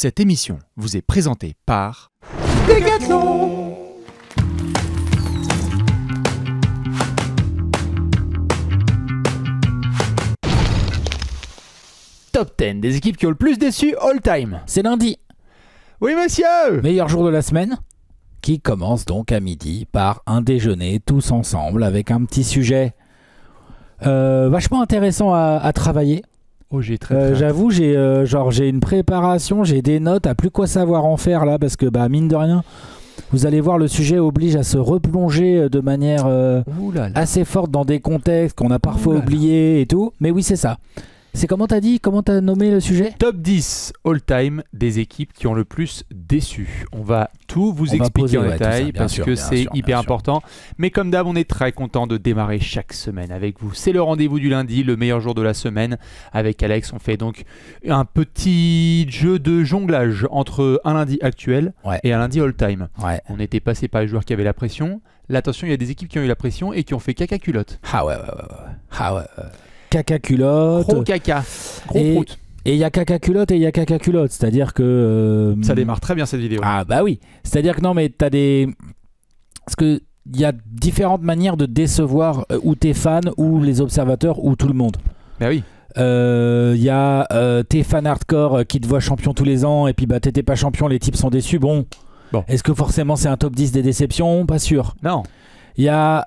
Cette émission vous est présentée par Decathlon. Top 10 des équipes qui ont le plus déçu all time. C'est lundi, Oui monsieur. meilleur jour de la semaine, qui commence donc à midi par un déjeuner tous ensemble avec un petit sujet vachement intéressant à travailler. Oh j'ai très J'avoue, j'ai une préparation, j'ai des notes à plus quoi savoir en faire là parce que mine de rien, vous allez voir, le sujet oblige à se replonger de manière assez forte dans des contextes qu'on a parfois oubliés et tout. Mais oui, c'est ça. C'est comment t'as nommé le sujet ? Top 10 all time des équipes qui ont le plus déçu. On va tout vous expliquer en détail parce que c'est hyper important. Mais comme d'hab, on est très content de démarrer chaque semaine avec vous. C'est le rendez-vous du lundi, le meilleur jour de la semaine. Avec Alex, on fait donc un petit jeu de jonglage entre un lundi actuel et un lundi all time. Ouais. On était passé par les joueurs qui avaient la pression. Là, attention, il y a des équipes qui ont eu la pression et qui ont fait caca culotte. Ah ouais. Caca culotte. Gros caca. Gros Et- prout. Et il y a caca culotte et il y a caca culotte. C'est-à-dire que... Ça démarre très bien cette vidéo. Ah bah oui. C'est-à-dire que non, mais t'as des... Parce que il y a différentes manières de décevoir ou tes fans ou les observateurs ou tout le monde. Bah oui. Il y a tes fans hardcore qui te voient champion tous les ans et puis t'étais pas champion, les types sont déçus. Bon. Est-ce que forcément c'est un top 10 des déceptions ? Pas sûr. Non. Il y a,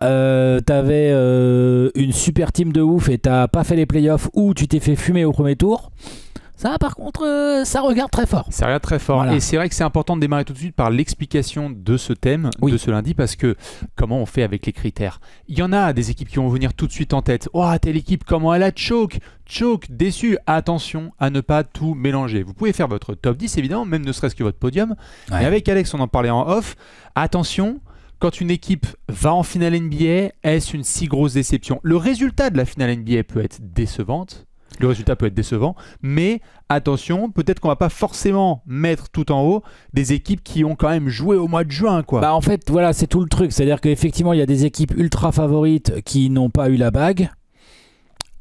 t'avais une super team de ouf et t'as pas fait les playoffs ou tu t'es fait fumer au premier tour. Ça, par contre, ça regarde très fort. Ça regarde très fort. Voilà. Et c'est vrai que c'est important de démarrer tout de suite par l'explication de ce thème, de ce lundi, parce que comment on fait avec les critères ? Il y en a des équipes qui vont venir tout de suite en tête. Oh, telle équipe, comment elle a choke, déçu. Attention à ne pas tout mélanger. Vous pouvez faire votre top 10, évidemment, même ne serait-ce que votre podium. Ouais. Mais avec Alex, on en parlait en off. Attention, quand une équipe va en finale NBA, est-ce une si grosse déception ? Le résultat de la finale NBA peut être décevante. Le résultat peut être décevant, mais attention, peut-être qu'on va pas forcément mettre tout en haut des équipes qui ont quand même joué au mois de juin, quoi. En fait, voilà, c'est tout le truc. C'est-à-dire qu'effectivement, il y a des équipes ultra favorites qui n'ont pas eu la bague.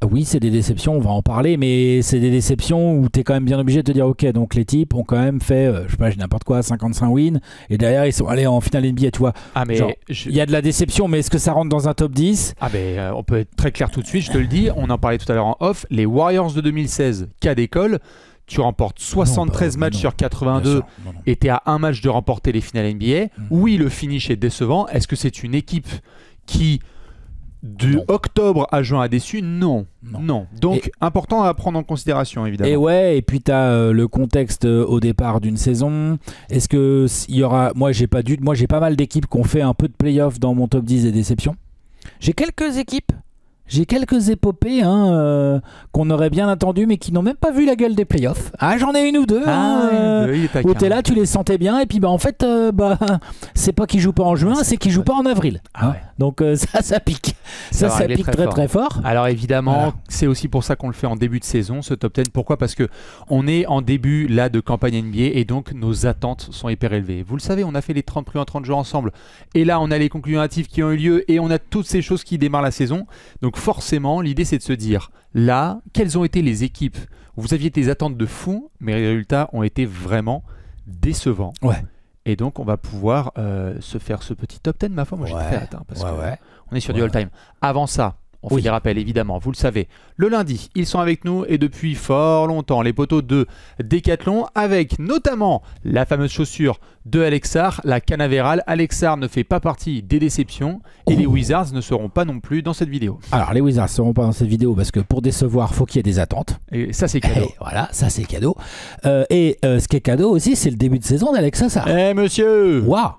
Oui, c'est des déceptions, on va en parler, mais c'est des déceptions où tu es quand même bien obligé de te dire ok, donc les types ont quand même fait, je sais pas, n'importe quoi, 55 wins, et derrière ils sont allés en finale NBA, tu vois. Ah mais genre, il y a de la déception, mais est-ce que ça rentre dans un top 10 ? Ah ben on peut être très clair tout de suite, je te le dis, on en parlait tout à l'heure en off, les Warriors de 2016, cas d'école, tu remportes 73 matchs sur 82 et tu es à un match de remporter les finales NBA. Oui, le finish est décevant. Est-ce que c'est une équipe qui... octobre à juin a déçu ? Non. Donc, important à prendre en considération, évidemment. Et puis tu as le contexte au départ d'une saison. Est-ce que il y aura... Moi, j'ai pas mal d'équipes qui ont fait un peu de playoff dans mon top 10 des déceptions. J'ai quelques épopées qu'on aurait bien attendues mais qui n'ont même pas vu la gueule des playoffs. Ah, j'en ai une ou deux. Où t'es là, tu les sentais bien et puis en fait, c'est pas qu'ils jouent pas en juin, c'est qu'ils jouent pas en avril. Donc ça pique. Ça pique très fort. Alors évidemment, c'est aussi pour ça qu'on le fait en début de saison, ce top 10. Pourquoi ? Parce que on est en début là de campagne NBA et donc nos attentes sont hyper élevées. Vous le savez, on a fait les 30 plus en 30 jours ensemble. Et là, on a les conclusions hâtives qui ont eu lieu et on a toutes ces choses qui démarrent la saison. Donc forcément, l'idée c'est de se dire, là, quelles ont été les équipes où vous aviez des attentes de fou, mais les résultats ont été vraiment décevants. Ouais. Et donc, on va pouvoir se faire ce petit top 10, ma foi. Moi, j'ai très hâte, parce que on est sur du all-time. Avant ça, on fait des rappels, évidemment, vous le savez. Le lundi, ils sont avec nous et depuis fort longtemps, les poteaux de Decathlon, avec notamment la fameuse chaussure de Alexar, la Canaveral. Alexar ne fait pas partie des déceptions et les Wizards ne seront pas non plus dans cette vidéo. Alors, les Wizards ne seront pas dans cette vidéo parce que pour décevoir, faut qu'il y ait des attentes. Et ça, c'est cadeau. Et voilà, ça c'est cadeau. Ce qui est cadeau aussi, c'est le début de saison d'Alexa Sarr. Monsieur Waouh.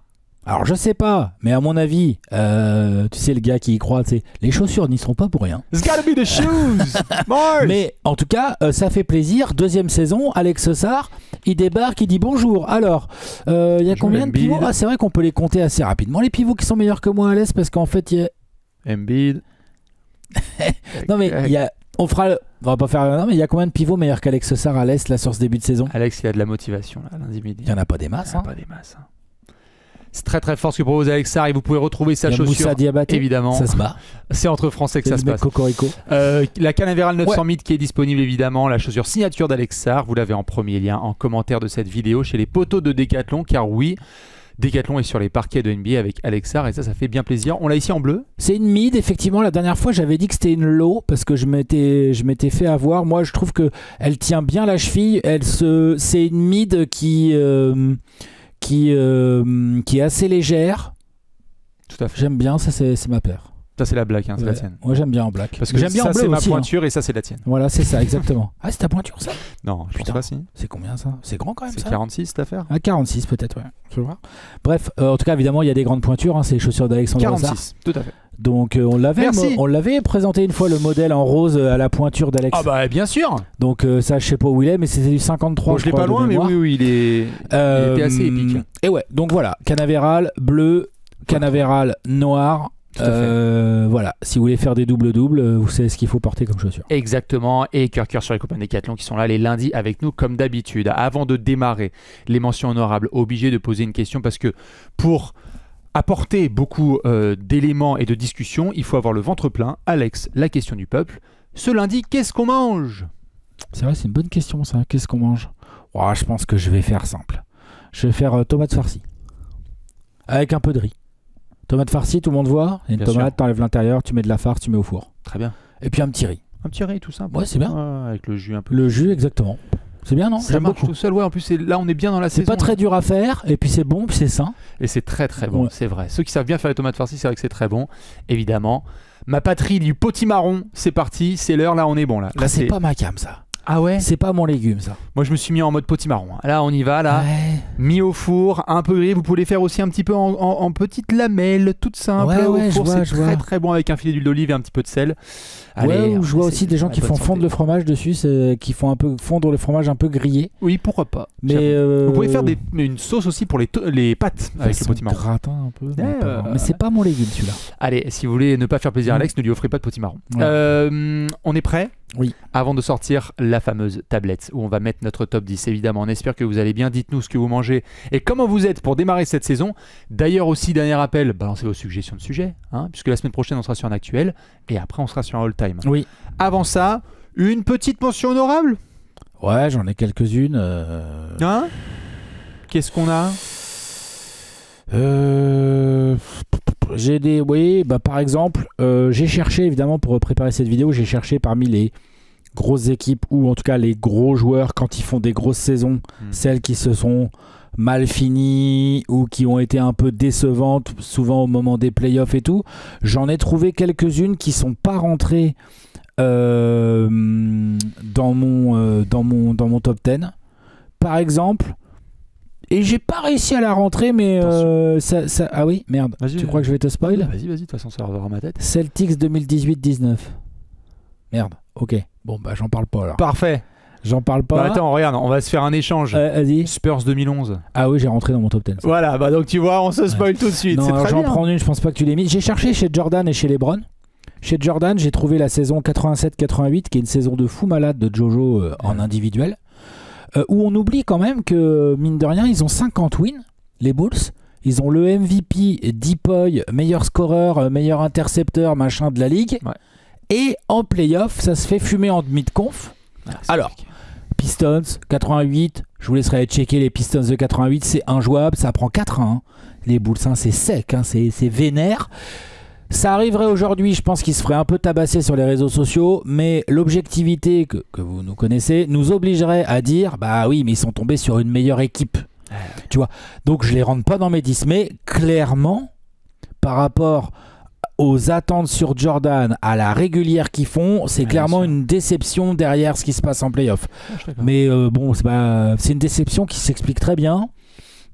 Alors je sais pas, mais à mon avis, tu sais le gars qui y croit, les chaussures n'y seront pas pour rien. It's gotta be the shoes, Mars. Mais en tout cas, ça fait plaisir. Deuxième saison, Alex Sarr, il débarque, il dit bonjour. Alors, il y a combien de pivots ? Ah, c'est vrai qu'on peut les compter assez rapidement. Les pivots qui sont meilleurs que moi à l'Est, parce qu'en fait, il y a... Embiid. Non mais il y a... On va pas faire... Non mais il y a combien de pivots meilleurs qu'Alex Sarr à l'Est là sur ce début de saison ? Alex, il a de la motivation là, lundi midi. Il y en a pas des masses. Pas des masses. C'est très très fort ce que propose Alex Sarr et vous pouvez retrouver sa Il y a chaussure. Moussa Diabaté, Évidemment. ça se bat. C'est entre Français que C'est ça le se mec passe. Cocorico. La Canaveral 900 mètres qui est disponible évidemment, la chaussure signature d'Alex Sarr, vous l'avez en premier lien en commentaire de cette vidéo chez les poteaux de Decathlon, car oui, Decathlon est sur les parquets de NBA avec Alex Sarr et ça fait bien plaisir. On l'a ici en bleu. C'est une mid, effectivement. La dernière fois, j'avais dit que c'était une low parce que je m'étais fait avoir. Moi, je trouve que elle tient bien la cheville. C'est une mid qui est assez légère. Tout à fait. J'aime bien, ça c'est ma paire. Ça c'est la black, c'est la Ouais. tienne. Moi j'aime bien en black. Parce que j'aime bien ça en bleu c'est ma aussi, pointure et ça c'est la tienne. Voilà, c'est ça, exactement. Ah, c'est ta pointure ça? Non, je pense Putain. pas si. C'est combien ça? C'est grand quand même C'est ça? 46 cette affaire. Ah, 46 peut-être, ouais. Je vais voir. Bref, en tout cas, évidemment, il y a des grandes pointures. Hein, c'est les chaussures d'Alexandre Sarr. 46, tout à fait. Donc Merci. on l'avait présenté une fois le modèle en rose à la pointure d'Alex. Ah bah bien sûr. Donc ça, je sais pas où il est, mais c'était du 53. Bon, je l'ai pas loin, mais oui, il était assez épique. Et ouais, donc voilà, Canaveral bleu, Canaveral noir. Tout à fait. Voilà, si vous voulez faire des doubles-doubles, vous savez ce qu'il faut porter comme chaussures. Exactement, et cœur sur les copains Decathlon qui sont là les lundis avec nous comme d'habitude. Avant de démarrer les mentions honorables, obligé de poser une question parce que pour apporter beaucoup d'éléments et de discussions, il faut avoir le ventre plein. Alex, la question du peuple. Ce lundi, qu'est-ce qu'on mange? C'est vrai, c'est une bonne question ça. Qu'est-ce qu'on mange? Je pense que je vais faire simple. Je vais faire tomate farcie. Avec un peu de riz. Tomate farcie, tout le monde voit. Il y a une Bien tomate, sûr. t'enlèves l'intérieur, tu mets de la farce, tu mets au four. Très bien. Et puis un petit riz. Un petit riz tout simple. Ouais, c'est bien. Avec le jus un peu. Le jus, exactement. C'est bien, non? Ça J'aime marche beaucoup. tout seul, ouais. En plus, là, on est bien dans la C'est saison. pas très dur à faire, et puis c'est bon, puis c'est sain. Et c'est très très bon, Ouais. c'est vrai. Ceux qui savent bien faire les tomates farcies, c'est vrai que c'est très bon. Évidemment. Ma patrie du potimarron, c'est parti. C'est l'heure, là, on est bon. Là, C'est pas ma cam ça. Ah ouais? C'est pas mon légume ça. Moi, je me suis mis en mode potimarron. Là, on y va, là. Ouais. Mis au four, un peu gris. Vous pouvez les faire aussi un petit peu en petites lamelles, toutes simples. Ouais, au ouais, four, je vois, c'est je très vois. très bon avec un filet d'huile d'olive et un petit peu de sel. Ouais, on je vois essaie aussi de des gens faire qui la font bonne fondre santé. le fromage dessus, qui font un peu fondre le fromage un peu grillé. Oui, pourquoi pas. Mais Vous pouvez faire une sauce aussi pour les pâtes avec le potimarron. gratin un peu. Ouais, Mais c'est pas mon légume celui-là. Allez, si vous voulez ne pas faire plaisir à Alex, ne lui offrez pas de potimarron. Ouais. On est prêt? Oui. Avant de sortir la fameuse tablette où on va mettre notre top 10, évidemment. On espère que vous allez bien. Dites-nous ce que vous mangez et comment vous êtes pour démarrer cette saison. D'ailleurs aussi, dernier appel, balancez vos suggestions de sujets, puisque la semaine prochaine, on sera sur un actuel et après, on sera sur un all-time. Oui. Avant ça, une petite mention honorable. Ouais, j'en ai quelques-unes. Hein? Qu'est-ce qu'on a? J'ai des... Oui, par exemple, j'ai cherché, évidemment, pour préparer cette vidéo, j'ai cherché parmi les grosses équipes, ou en tout cas les gros joueurs, quand ils font des grosses saisons, celles qui se sont mal finies, ou qui ont été un peu décevantes, souvent au moment des playoffs et tout. J'en ai trouvé quelques-unes qui sont pas rentrées dans mon top 10. Par exemple... Et j'ai pas réussi à la rentrer, mais ah oui, merde. Vas-y, Tu crois que je vais te spoil? Vas-y, de toute façon, ça va dans ma tête. Celtics 2018-19. Merde, ok. Bon, j'en parle pas alors. Parfait. J'en parle pas. Attends, regarde, on va se faire un échange. Vas-y. Spurs 2011. Ah oui, j'ai rentré dans mon top 10. Ça. Voilà, donc tu vois, on se spoil tout de suite. Non, C'est alors très j'en bien. prends une, je pense pas que tu l'aies mis. J'ai cherché chez Jordan et chez LeBron. Chez Jordan, j'ai trouvé la saison 87-88, qui est une saison de fou malade de Jojo en individuel. Où on oublie quand même que, mine de rien, ils ont 50 wins, les Bulls. Ils ont le MVP, Deepoy, meilleur scoreur, meilleur intercepteur, machin de la ligue. Ouais. Et en playoff, ça se fait fumer en demi de conf. Alors, Pistons, 88. Je vous laisserai checker les Pistons de 88. C'est injouable, ça prend 4-1. Les Bulls, c'est sec, c'est vénère. Ça arriverait aujourd'hui, je pense qu'il se ferait un peu tabasser sur les réseaux sociaux, mais l'objectivité que vous nous connaissez nous obligerait à dire bah oui, mais ils sont tombés sur une meilleure équipe. Tu vois. Donc je les rentre pas dans mes 10, mais clairement, par rapport aux attentes sur Jordan, à la régulière qu'ils font, c'est clairement une déception derrière ce qui se passe en playoff. Mais bon, c'est une déception qui s'explique très bien.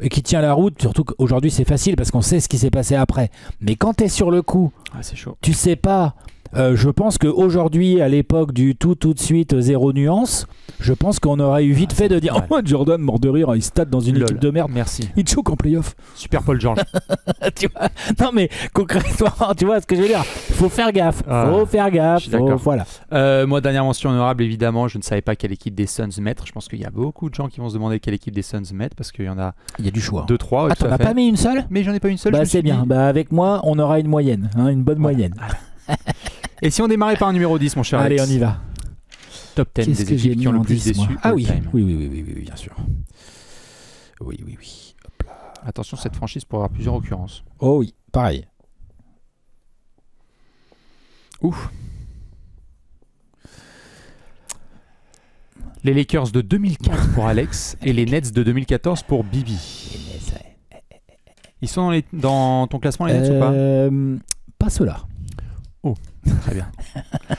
Et qui tient la route, surtout qu'aujourd'hui c'est facile parce qu'on sait ce qui s'est passé après. Mais quand t'es sur le coup, c'est chaud. Tu sais pas Je pense qu'aujourd'hui, à l'époque du tout de suite, zéro nuance, je pense qu'on aurait eu vite fait de dire « Oh, Jordan, mort de rire, il state dans une équipe de merde. Merci. Il choque en playoff. » Super Paul George. Tu vois, non mais concrètement, tu vois ce que je veux dire. Faut faire gaffe. Je suis d'accord. Voilà. Moi, dernière mention honorable, évidemment, je ne savais pas quelle équipe des Suns mettre. Je pense qu'il y a beaucoup de gens qui vont se demander quelle équipe des Suns mettre parce qu'il y en a... Il y a du choix. 2-3. Ah, t'en as pas mis une seule? Mais j'en ai pas une seule. Bah c'est bien. Bah avec moi, on aura une moyenne, hein, une bonne moyenne. Et si on démarrait par un numéro 10, mon cher Allez, Alex, on y va. Top 10 des équipes qui ont le plus 10, déçu. Ah oui. all-time. Oui, bien sûr. Oui. Hop là. Attention, cette franchise pourrait avoir plusieurs occurrences. Oh oui, pareil. Ouf. Les Lakers de 2004 pour Alex et les Nets de 2014 pour Bibi. Ils sont dans ton classement, les Nets ou pas? Pas ceux-là. Oh, très bien.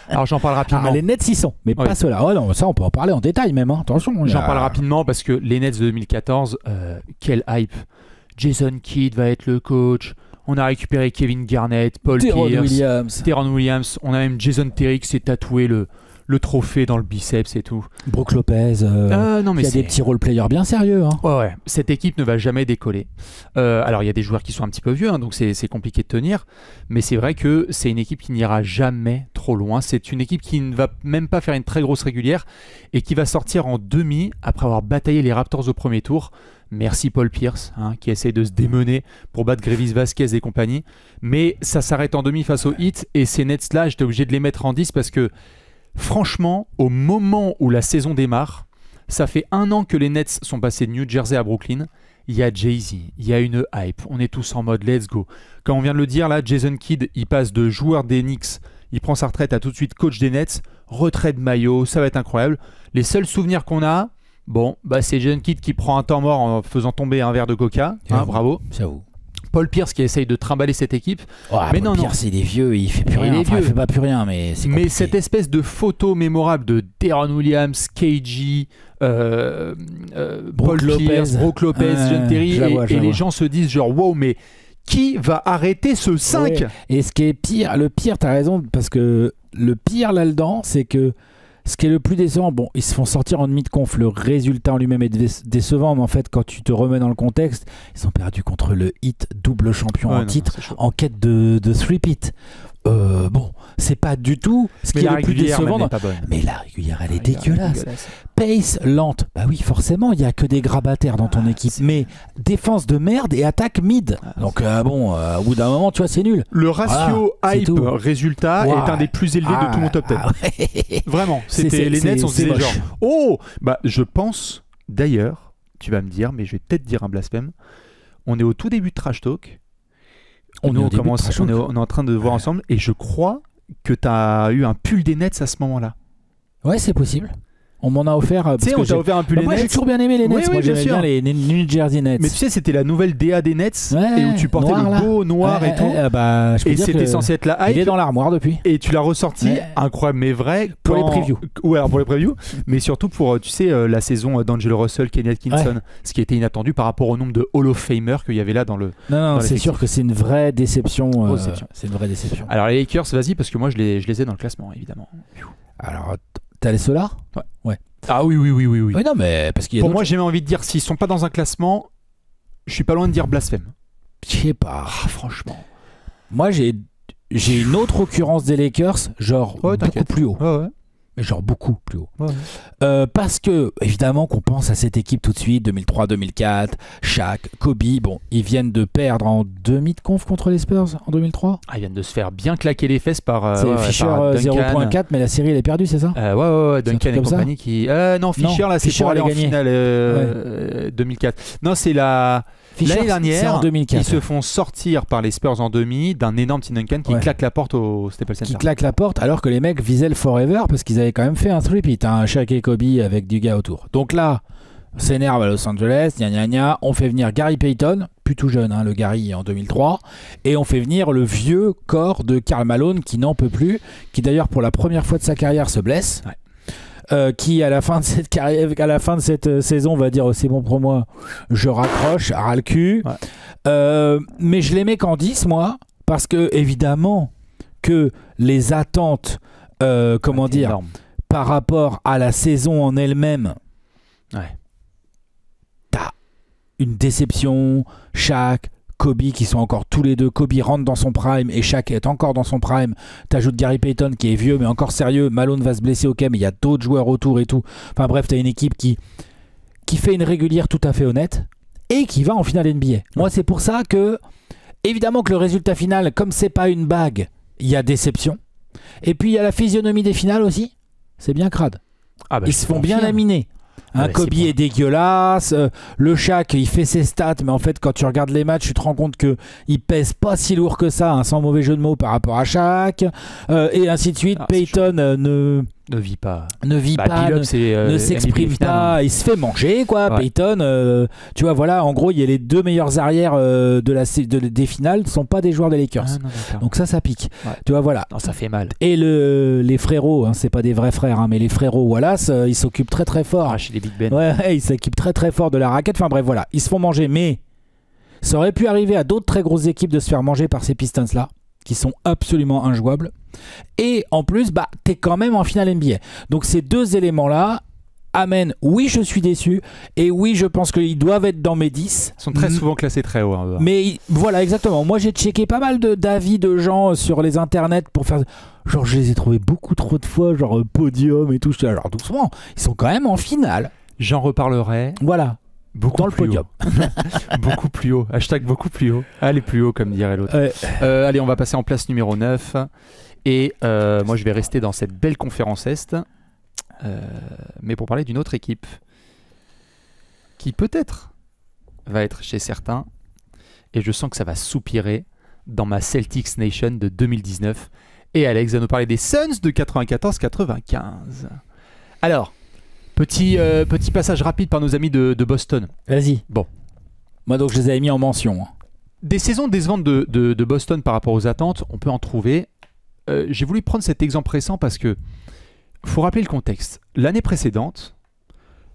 Alors j'en parle rapidement. Ah, les Nets y sont, mais pas ceux-là. Oh non, ça on peut en parler en détail même. Hein. Attention. J'en parle rapidement parce que les Nets de 2014, quel hype. Jason Kidd va être le coach. On a récupéré Kevin Garnett, Paul Pierce, Teron Williams. On a même Jason Terry qui s'est tatoué le trophée dans le biceps et tout. Brook Lopez, non, mais il y a des petits role-players bien sérieux. Hein. Ouais, cette équipe ne va jamais décoller. Alors, il y a des joueurs qui sont un petit peu vieux, hein, donc c'est compliqué de tenir. Mais c'est vrai que c'est une équipe qui n'ira jamais trop loin. C'est une équipe qui ne va même pas faire une très grosse régulière et qui va sortir en demi après avoir bataillé les Raptors au premier tour. Merci Paul Pierce, hein, qui essaie de se démener pour battre Grévis Vasquez et compagnie. Mais ça s'arrête en demi face aux Heat. Et ces Nets-là, j'étais obligé de les mettre en 10 parce que franchement, au moment où la saison démarre, ça fait 1 an que les Nets sont passés de New Jersey à Brooklyn. Il y a Jay-Z, il y a une hype. On est tous en mode let's go. Comme on vient de le dire, là, Jason Kidd, il passe de joueur des Knicks, il prend sa retraite à tout de suite coach des Nets, retrait de maillot, ça va être incroyable. Les seuls souvenirs qu'on a, c'est Jason Kidd qui prend un temps mort en faisant tomber un verre de coca. Hein, bravo. J'avoue. Paul Pierce qui essaye de trimballer cette équipe. Mais Paul Pierce, il est vieux, il fait plus rien. Il fait pas plus rien, mais c'est compliqué. Mais cette espèce de photo mémorable de Deron Williams, KG, Paul Pierce, Brook Lopez, John Terry, et les gens se disent genre wow, mais qui va arrêter ce 5 ? Ouais. Et ce qui est pire, t'as raison, parce que le pire là-dedans, c'est que ce qui est le plus décevant, ils se font sortir en demi de conf. Le résultat en lui-même est décevant, mais en fait, quand tu te remets dans le contexte, ils ont perdu contre le Heat, double champion en titre, en quête de three-peat. C'est pas du tout ce qui est le plus décevant. Mais la régulière, elle est dégueulasse. Pace lente. Bah oui, forcément, il y a que des grabataires dans ton équipe. Mais défense de merde et attaque mid. Donc au bout d'un moment, tu vois, c'est nul. Le ratio hype-résultat est un des plus élevés de tout mon top 10. Ouais. Vraiment. Les Nets, on se disait genre je pense, d'ailleurs, tu vas me dire, mais je vais peut-être dire un blasphème, on est au tout début de Trash Talk. On est en train de voir ensemble et je crois que tu as eu un pull des Nets à ce moment-là. Ouais, c'est possible. On m'en a offert. Tu sais, on t'a offert un pull des Nets. Moi, j'ai toujours bien aimé les Nets. Moi, j'aimais bien les New Jersey Nets. Mais tu sais, c'était la nouvelle DA des Nets et où tu portais le beau noir et tout. Et c'était censé être la hype. Il est dans l'armoire depuis. Et tu l'as ressorti, incroyable, mais vrai. Pour les previews. Ouais, alors pour les previews. Mais surtout pour, tu sais, la saison d'Angelo Russell, Kenny Atkinson. Ce qui était inattendu par rapport au nombre de Hall of Famer qu'il y avait là dans le. Non, c'est sûr que c'est une vraie déception. C'est une vraie déception. Alors, les Lakers, vas-y, parce que moi, je les ai dans le classement, évidemment. Alors, t'as les ceux-là ? Ouais. Ah oui. Oui, non, mais parce qu'il y a pour moi, j'ai même envie de dire, s'ils sont pas dans un classement, je suis pas loin de dire blasphème. Je sais pas. Franchement. Moi, j'ai une autre occurrence des Lakers, genre beaucoup plus haut. Ouais. Mais genre beaucoup plus haut. Ouais. Parce que, évidemment, qu'on pense à cette équipe tout de suite, 2003-2004, Shaq, Kobe, ils viennent de perdre en demi de conf contre les Spurs en 2003. Ils viennent de se faire bien claquer les fesses par Fisher 0.4, mais la série elle est perdue, c'est ça? Ouais, Duncan et compagnie qui... non, Fisher, là, c'est pour aller en finale 2004. Non, c'est l'année dernière, en 2004. Ils se font sortir par les Spurs en demi d'un énorme Tim Duncan qui claque la porte au Staples Center. Qui claque la porte alors que les mecs visaient le forever parce qu'ils avaient quand même fait un three-peat, Shaq et Kobe avec du gars autour. Donc là, s'énerve à Los Angeles, on fait venir Gary Payton, plus tout jeune, le Gary en 2003, et on fait venir le vieux corps de Karl Malone qui n'en peut plus, qui d'ailleurs pour la première fois de sa carrière se blesse. Qui à la fin de cette carrière, à la fin de cette saison va dire c'est bon pour moi, je raccroche, ras le cul. Mais je les mets qu'en 10 moi, parce que évidemment que les attentes, Énorme. par rapport à la saison en elle-même, Ouais. t'as une déception. Shaq, Kobe qui sont encore tous les deux. Kobe rentre dans son prime et Shaq est encore dans son prime. T'ajoutes Gary Payton qui est vieux mais encore sérieux. Malone va se blesser, ok, mais il y a d'autres joueurs autour et tout. Enfin bref, t'as une équipe qui fait une régulière tout à fait honnête et qui va en finale NBA. Moi, c'est pour ça que, évidemment que le résultat final, comme c'est pas une bague, il y a déception. Et puis il y a la physionomie des finales aussi. C'est bien crade. Ah bah, Ils je se font bien confirme. laminer. Ah ouais, Kobe c'est bon. est dégueulasse, le Shaq il fait ses stats, mais en fait quand tu regardes les matchs tu te rends compte que il pèse pas si lourd que ça, hein, sans mauvais jeu de mots par rapport à Shaq, et ainsi de suite. Ah, c'est Payton Ne vit pas. ne vit Bah, pas, Billups, c'est, ne s'exprime MVP final, pas, hein. il se fait manger quoi. Ouais. Payton, tu vois, voilà, en gros il y a les deux meilleurs arrières des finales sont pas des joueurs des Lakers, Ah, non, d'accord. donc ça pique. Ouais. Tu vois, voilà. Non, ça fait mal. Et les frérots, hein, c'est pas des vrais frères, hein, mais les frérots Wallace, ils s'occupent très très fort. Chez les Big Ben. Ouais, ils s'équipent très très fort de la raquette. Enfin bref, voilà, ils se font manger. Mais ça aurait pu arriver à d'autres très grosses équipes de se faire manger par ces Pistons-là, qui sont absolument injouables. Et en plus, bah, t'es quand même en finale NBA. Donc ces deux éléments-là amènent, oui, je suis déçu, et oui, je pense qu'ils doivent être dans mes 10. Ils sont très souvent classés très haut. Hein, Mais voilà, exactement. Moi, j'ai checké pas mal d'avis de gens sur les internets pour faire... Genre, je les ai trouvés beaucoup trop de fois, genre podium et tout. Je dis, alors doucement, ils sont quand même en finale. J'en reparlerai Voilà, beaucoup dans le plus podium. haut. Beaucoup plus haut. Hashtag beaucoup plus haut. Allez plus haut, comme dirait l'autre. Allez, on va passer en place numéro 9. Et moi, je vais rester dans cette belle conférence Est. Mais pour parler d'une autre équipe qui peut-être va être chez certains. Et je sens que ça va soupirer dans ma Celtics Nation de 2019. Et Alex va nous parler des Suns de 94-95. Alors, petit passage rapide par nos amis de Boston. Vas-y. Bon. Moi, donc, je les avais mis en mention. Des saisons décevantes de Boston par rapport aux attentes, on peut en trouver. J'ai voulu prendre cet exemple récent parce que faut rappeler le contexte. L'année précédente,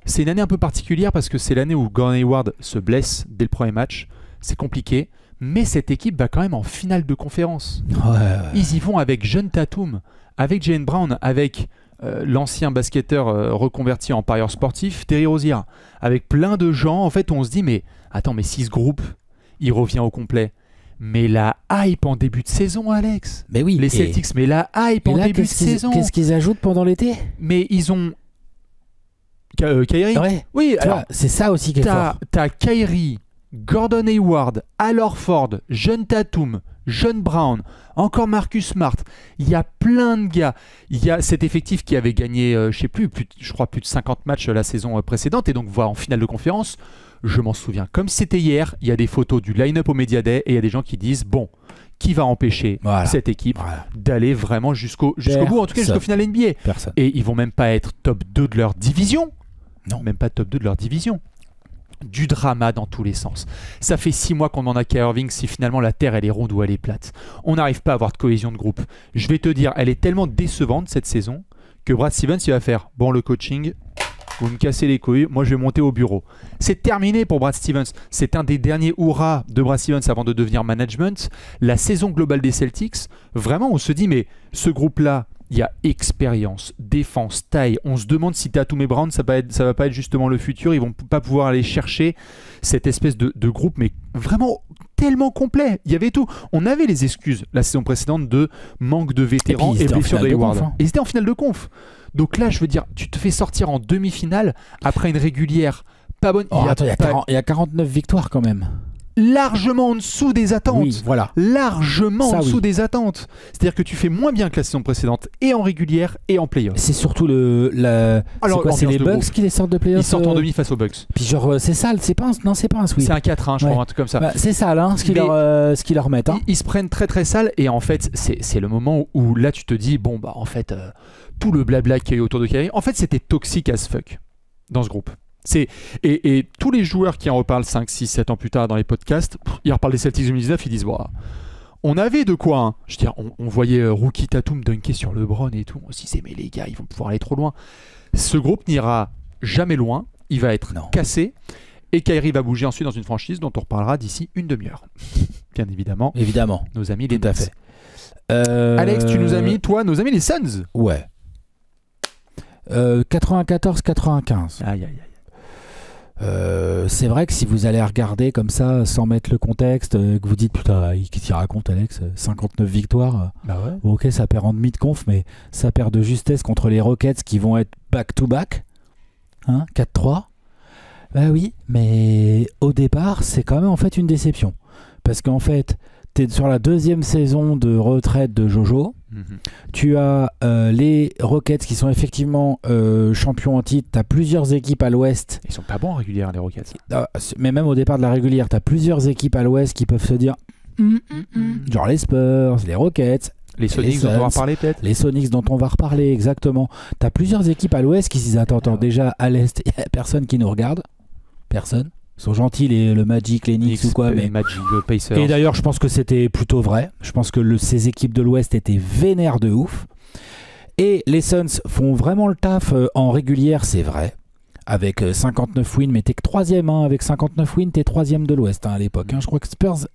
c'est une année un peu particulière parce que c'est l'année où Gordon Hayward se blesse dès le premier match. C'est compliqué, mais cette équipe va quand même en finale de conférence. Ouais. Ils y vont avec John Tatum, avec Jaylen Brown, avec l'ancien basketteur reconverti en parieur sportif, Terry Rozier, avec plein de gens. En fait, on se dit, mais attends, mais si ce groupe, il revient au complet. Mais la hype en début de saison, Alex. Mais oui. Les Celtics, mais la hype en début de saison. Qu'est-ce qu'ils ajoutent pendant l'été? Mais ils ont Kyrie. Ouais. Oui, Tu alors vois, c'est ça aussi qui est fort. t'as Kyrie, Gordon Hayward, Al Horford, John Tatum, John Brown, encore Marcus Smart. Il y a plein de gars. Il y a cet effectif qui avait gagné, je crois plus de 50 matchs la saison précédente et donc va en finale de conférence. Je m'en souviens comme si c'était hier. Il y a des photos du line-up au Media Day et il y a des gens qui disent bon, qui va empêcher cette équipe d'aller vraiment jusqu'au bout, en tout cas jusqu'au final NBA. Personne. Et ils vont même pas être top 2 de leur division. Non. Même pas top 2 de leur division. Du drama dans tous les sens. Ça fait 6 mois qu'on en a qu'à Irving si finalement la terre elle est ronde ou elle est plate. On n'arrive pas à avoir de cohésion de groupe. Je vais te dire, elle est tellement décevante cette saison que Brad Stevens il va faire bon le coaching, vous me cassez les couilles, moi je vais monter au bureau. C'est terminé pour Brad Stevens. C'est un des derniers hurrahs de Brad Stevens avant de devenir management. La saison globale des Celtics, vraiment on se dit mais ce groupe là, il y a expérience, défense, taille. On se demande si Tatum et Brown, ça va pas être justement le futur. Ils vont pas pouvoir aller chercher cette espèce de groupe, mais vraiment tellement complet. Il y avait tout. On avait les excuses la saison précédente de manque de vétérans et blessure d'Hayward. Ils étaient en finale de conf. Donc là, je veux dire, tu te fais sortir en demi-finale après une régulière pas bonne. Il y a 49 victoires quand même. Largement en dessous des attentes. Oui, voilà. Largement en dessous des attentes. C'est-à-dire que tu fais moins bien que la saison précédente, et en régulière, et en play-off. C'est surtout c'est les Bucks qui les sortent de play-off. Ils sortent en demi face aux Bucks. Puis genre, c'est sale, c'est pas un sweep. C'est un 4-1, je crois, un truc comme ça. Bah, c'est sale, hein, ce qu'ils leur mettent. Hein. Ils se prennent très très sale, et en fait, c'est le moment où là, tu te dis, bon, bah en fait, tout le blabla qu'il y a eu autour de Kyrie, en fait, c'était toxique as fuck dans ce groupe. Et tous les joueurs qui en reparlent 5, 6, 7 ans plus tard dans les podcasts, ils reparlent des Celtics 2019, ils disent wow, on avait de quoi. Hein. Je veux dire, on voyait Rookie Tatum dunker sur LeBron et tout. On se disait, mais les gars, ils vont pouvoir aller trop loin. Ce groupe n'ira jamais loin. Il va être cassé. Et Kyrie va bouger ensuite dans une franchise dont on reparlera d'ici une demi-heure. Bien évidemment. Évidemment. Nos amis les Tout à fait. Alex, tu nous as mis, toi, nos amis les Suns. Ouais. 94-95. Aïe. C'est vrai que si vous allez regarder comme ça, sans mettre le contexte, que vous dites putain, qu'est-ce qu'il raconte Alex, 59 victoires, Bah ouais. ok, ça perd en demi de conf, mais ça perd de justesse contre les Rockets qui vont être back-to-back, hein, 4-3. Bah oui, mais au départ, c'est quand même en fait une déception. Parce qu'en fait, t'es sur la deuxième saison de retraite de Jojo. Tu as les Rockets qui sont effectivement champions en titre. Tu as plusieurs équipes à l'ouest. Ils sont pas bons en régulière, les Rockets. Mais même au départ de la régulière, tu as plusieurs équipes à l'ouest qui peuvent se dire genre les Spurs, les Rockets. Les Sonics dont on va reparler peut-être. Les Sonics dont on va reparler, exactement. Tu as plusieurs équipes à l'ouest qui se disent attends, déjà à l'est, il n'y a personne qui nous regarde. Personne. Ils sont gentils, le Magic, les Knicks ou quoi. Mais... Magic, Pacers. Et d'ailleurs, je pense que c'était plutôt vrai. Je pense que ces équipes de l'Ouest étaient vénères de ouf. Et les Suns font vraiment le taf en régulière, c'est vrai. Avec 59 wins, mais t'es que 3ème. Hein. Avec 59 wins, t'es 3ème de l'Ouest à l'époque. Hein. Je crois que Spurs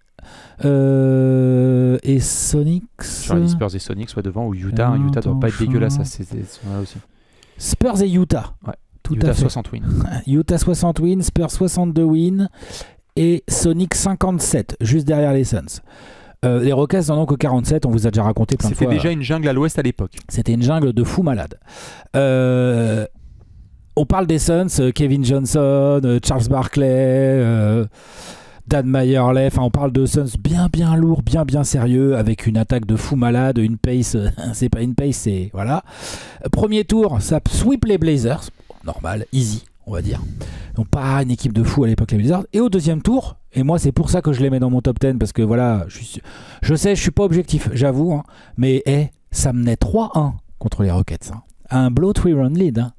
et Sonics. Genre les Spurs et Sonics soit devant ou Utah. Utah doit pas être dégueulasse. Ça, c'est là aussi. Spurs et Utah. Ouais. Tout Utah à fait. 60 wins. Utah 60 wins, Spurs 62 wins et Sonic 57, juste derrière les Suns. Les Rockets n'en ont que 47, on vous a déjà raconté plein de fois. C'était déjà une jungle à l'ouest à l'époque. C'était une jungle de fous malades. On parle des Suns, Kevin Johnson, Charles Barkley, Dan Mayerley, enfin on parle de Suns bien lourd, bien sérieux, avec une attaque de fou malade, une pace, c'est pas une pace, c'est... Voilà. Premier tour, ça sweep les Blazers. Normal, easy, on va dire. Donc pas une équipe de fou à l'époque les Blazers. Et au deuxième tour, et moi c'est pour ça que je les mets dans mon top 10, parce que voilà, je sais, je suis pas objectif, j'avoue, hein, mais ça menait 3-1 contre les Rockets. Hein. Un blow 3-run lead. Hein.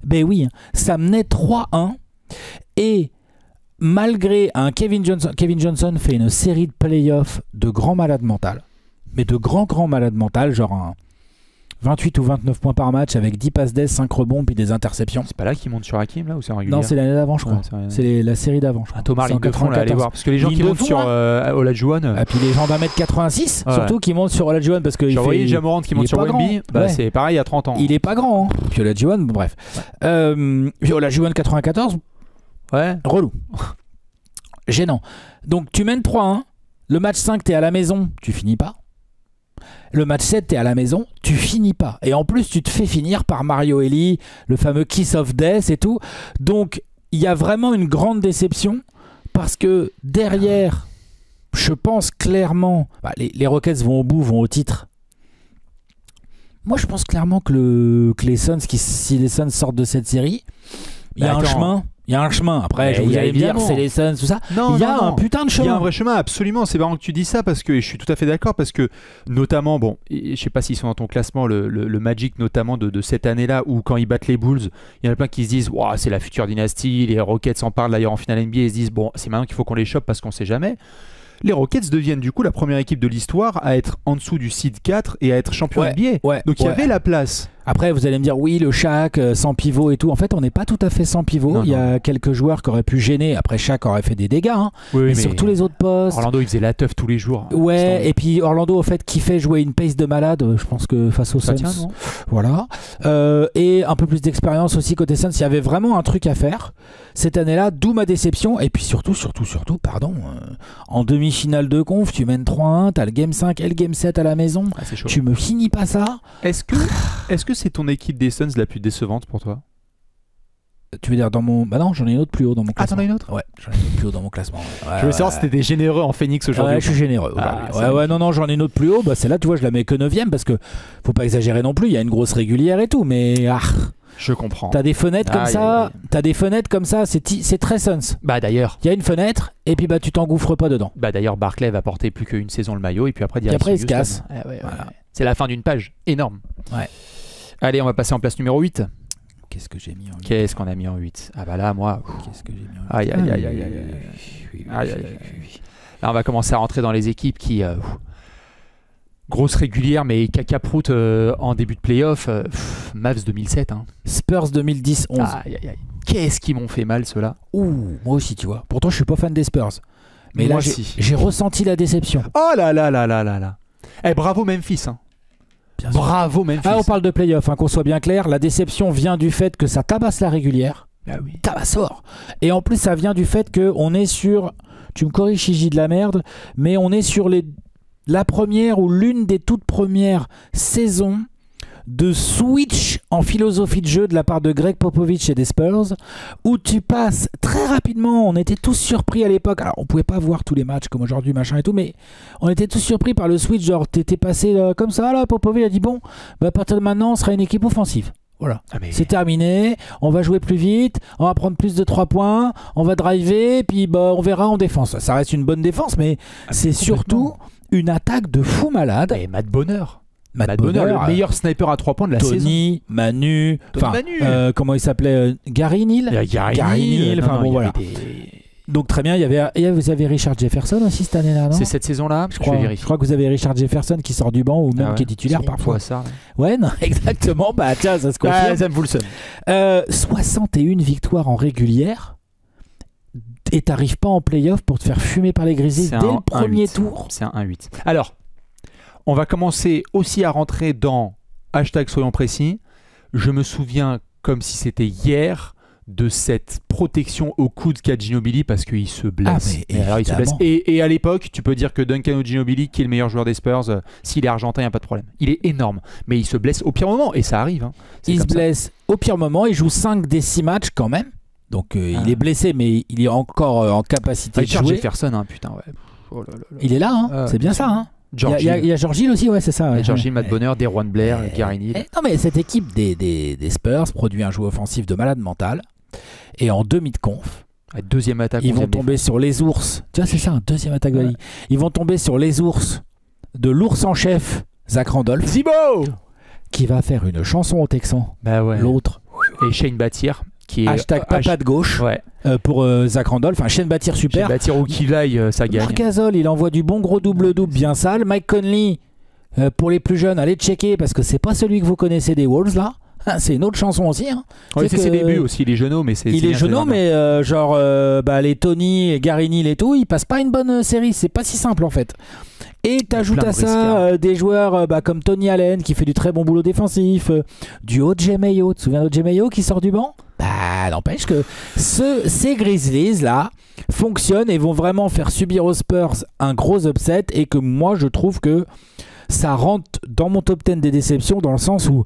Ben oui, hein, ça menait 3-1. Et malgré un Kevin Johnson fait une série de playoffs de grand malade mental. Mais de grand malade mental, genre un 28 ou 29 points par match avec 10 passes d'aise, 5 rebonds puis des interceptions. C'est pas là qu'ils montent sur Hakim là ou c'est en régulière? Non, c'est l'année d'avant je crois. Ouais, c'est la série d'avant je crois. Thomas, ligne de fond là, allez voir. Parce que les gens qui montent sur Olajuwon... Et puis les gens d'1m86 surtout qui montent sur Olajuwon parce que... J'ai envoyé Jamorant qui monte sur Wemby, c'est pareil il y a 30 ans. Il est pas grand hein. Puis Olajuwon, bref. Puis Olajuwon 94, relou. Gênant. Donc tu mènes 3-1, le match 5 t'es à la maison, tu finis pas. Le match 7, t'es à la maison, tu finis pas. Et en plus, tu te fais finir par Mario Elie, le fameux Kiss of Death et tout. Donc, il y a vraiment une grande déception parce que derrière, je pense clairement... les Rockets vont au bout, vont au titre. Moi, je pense clairement que les Suns, si les Suns sortent de cette série, il y a un chemin. Il y a un chemin. Après, je vous allez me dire, c'est les Suns, tout ça. Non, il y a un putain de chemin. Il y a un vrai chemin, absolument. C'est marrant que tu dis ça parce que je suis tout à fait d'accord. Parce que, notamment, bon, je sais pas s'ils sont dans ton classement, le Magic, notamment de cette année-là, où quand ils battent les Bulls, il y en a plein qui se disent, wow, c'est la future dynastie. Les Rockets en parlent d'ailleurs en finale NBA. Ils se disent, bon, c'est maintenant qu'il faut qu'on les chope parce qu'on sait jamais. Les Rockets deviennent du coup la première équipe de l'histoire à être en dessous du seed 4 et à être champion NBA. Donc il y avait la place. Après, vous allez me dire, oui, le Shaq, sans pivot et tout. En fait, on n'est pas tout à fait sans pivot. Il y a quelques joueurs qui auraient pu gêner. Après, Shaq aurait fait des dégâts. Hein. Mais sur tous les autres postes. Orlando, il faisait la teuf tous les jours. Ouais, et puis Orlando, au fait, qui fait jouer une pace de malade, je pense que face aux Suns. Voilà. Et un peu plus d'expérience aussi côté Suns. Il y avait vraiment un truc à faire cette année-là, d'où ma déception. Et puis surtout, en demi-finale de conf, tu mènes 3-1, t'as le Game 5 et le Game 7 à la maison. Tu me finis pas ça. Est-ce que c'est ton équipe des Suns la plus décevante pour toi? Tu veux dire dans mon... Bah non, j'en ai une autre plus haut dans mon classement. Ah, t'en as une autre? Ouais, j'en ai une autre plus haut dans mon classement. Je veux savoir si t'étais généreux en Phoenix aujourd'hui. Ouais, je suis généreux aujourd'hui. Non, j'en ai une autre plus haut. Bah, celle-là, tu vois, je la mets que 9ème parce que faut pas exagérer non plus. Il y a une grosse régulière et tout, mais... Je comprends. T'as des fenêtres comme ça. T'as des fenêtres comme ça. C'est très Suns. Bah d'ailleurs. Il y a une fenêtre et puis bah tu t'engouffres pas dedans. Bah d'ailleurs, Barkley va porter plus qu'une saison le maillot et puis après, il se casse. Voilà. C'est la fin d'une page énorme. Ouais. Allez, on va passer en place numéro 8. Qu'est-ce que j'ai mis en 8? Qu'est-ce qu'on a mis en 8? Ah bah là, moi... Qu'est-ce que j'ai mis en 8? Aïe. Là, on va commencer à rentrer dans les équipes qui... grosse régulière, mais cacaproute en début de playoff. Mavs 2007. Hein. Spurs 2010-11. Aïe. Qu'est-ce qu'ils m'ont fait mal, ceux-là? Ouh, moi aussi, tu vois. Pourtant, je suis pas fan des Spurs. Mais moi là, j'ai ressenti la déception. Oh là. Bravo Memphis. Hein. Bien sûr. Bravo Memphis. Ah, on parle de playoff, hein, qu'on soit bien clair. La déception vient du fait que ça tabasse la régulière. Ah oui. Tabasse fort. Et en plus, ça vient du fait qu'on est sur... Tu me corriges si je dis de la merde, mais on est sur la première ou l'une des toutes premières saisons de switch en philosophie de jeu de la part de Greg Popovich et des Spurs, où tu passes très rapidement, on était tous surpris à l'époque, alors on pouvait pas voir tous les matchs comme aujourd'hui, machin et tout, mais on était tous surpris par le switch, genre t'étais passé comme ça, là, Popovich a dit bon, à partir de maintenant on sera une équipe offensive. Voilà, c'est terminé, on va jouer plus vite, on va prendre plus de 3 points, on va driver, puis on verra en défense. Ça reste une bonne défense, mais c'est surtout une attaque de fou malade. Et Matt Bonheur. Matt Bonheur, le meilleur sniper à 3 points de la saison. Tony, Manu, comment il s'appelait Gary Neal. Gary Neal, enfin bon voilà. Donc très bien, vous avez Richard Jefferson aussi cette année-là, non? C'est cette saison-là, je crois que vous avez Richard Jefferson qui sort du banc ou même qui est titulaire parfois. Ça, ouais, non, exactement. Bah tiens, ça se confirme. Ça me fout le seum. 61 victoires en régulière et t'arrives pas en play-off pour te faire fumer par les Grizzlies dès le premier tour. C'est un 1-8. Alors, on va commencer aussi à rentrer dans #soyons précis. Je me souviens comme si c'était hier de cette protection au coude qu'a Ginobili parce qu'il se blesse. Il se blesse. Et à l'époque, tu peux dire que Duncan Ginobili, qui est le meilleur joueur des Spurs, s'il est argentin, il n'y a pas de problème. Il est énorme, mais il se blesse au pire moment et ça arrive. Hein. Il se blesse au pire moment, il joue 5 des 6 matchs quand même. Donc il est blessé, mais il est encore en capacité de jouer. Richard Jefferson, hein, putain, ouais. Oh là là là. Il est là, hein. C'est bien ça. Hein. Il y a George Hill aussi, ouais, c'est ça. Ouais. George Hill, Matt Bonheur, Deron Blair, Gary Neal. Non, mais cette équipe des Spurs produit un joueur offensif de malade mental. Et en demi de conf, deuxième attaque, ils vont tomber sur les ours. Tu vois, c'est ça, deuxième attaque de la ligue. Ils vont tomber sur les ours de l'ours en chef, Zach Randolph. Zibo, qui va faire une chanson aux Texans. Bah ouais. L'autre. Et Shane Battier. Qui est papa de gauche pour Zach Randolph. Enfin, Shane Battier, super. Shane Battier, où qu'il aille, ça gagne. Marc Gasol, il envoie du bon gros double-double bien sale. Mike Conley, pour les plus jeunes, allez checker parce que c'est pas celui que vous connaissez des Wolves là. C'est une autre chanson aussi. Hein. Ouais, c'est ses débuts aussi, il est jeuneau, mais c'est. Il est jeuneau, mais les Tony et Gary Neal et tout, ils passent pas une bonne série. C'est pas si simple en fait. Et t'ajoutes à ça des joueurs comme Tony Allen qui fait du très bon boulot défensif, du O.J. Mayo. Tu te souviens d'O.J. Mayo qui sort du banc? N'empêche que ces Grizzlies là fonctionnent et vont vraiment faire subir aux Spurs un gros upset et que moi je trouve que ça rentre dans mon top 10 des déceptions dans le sens où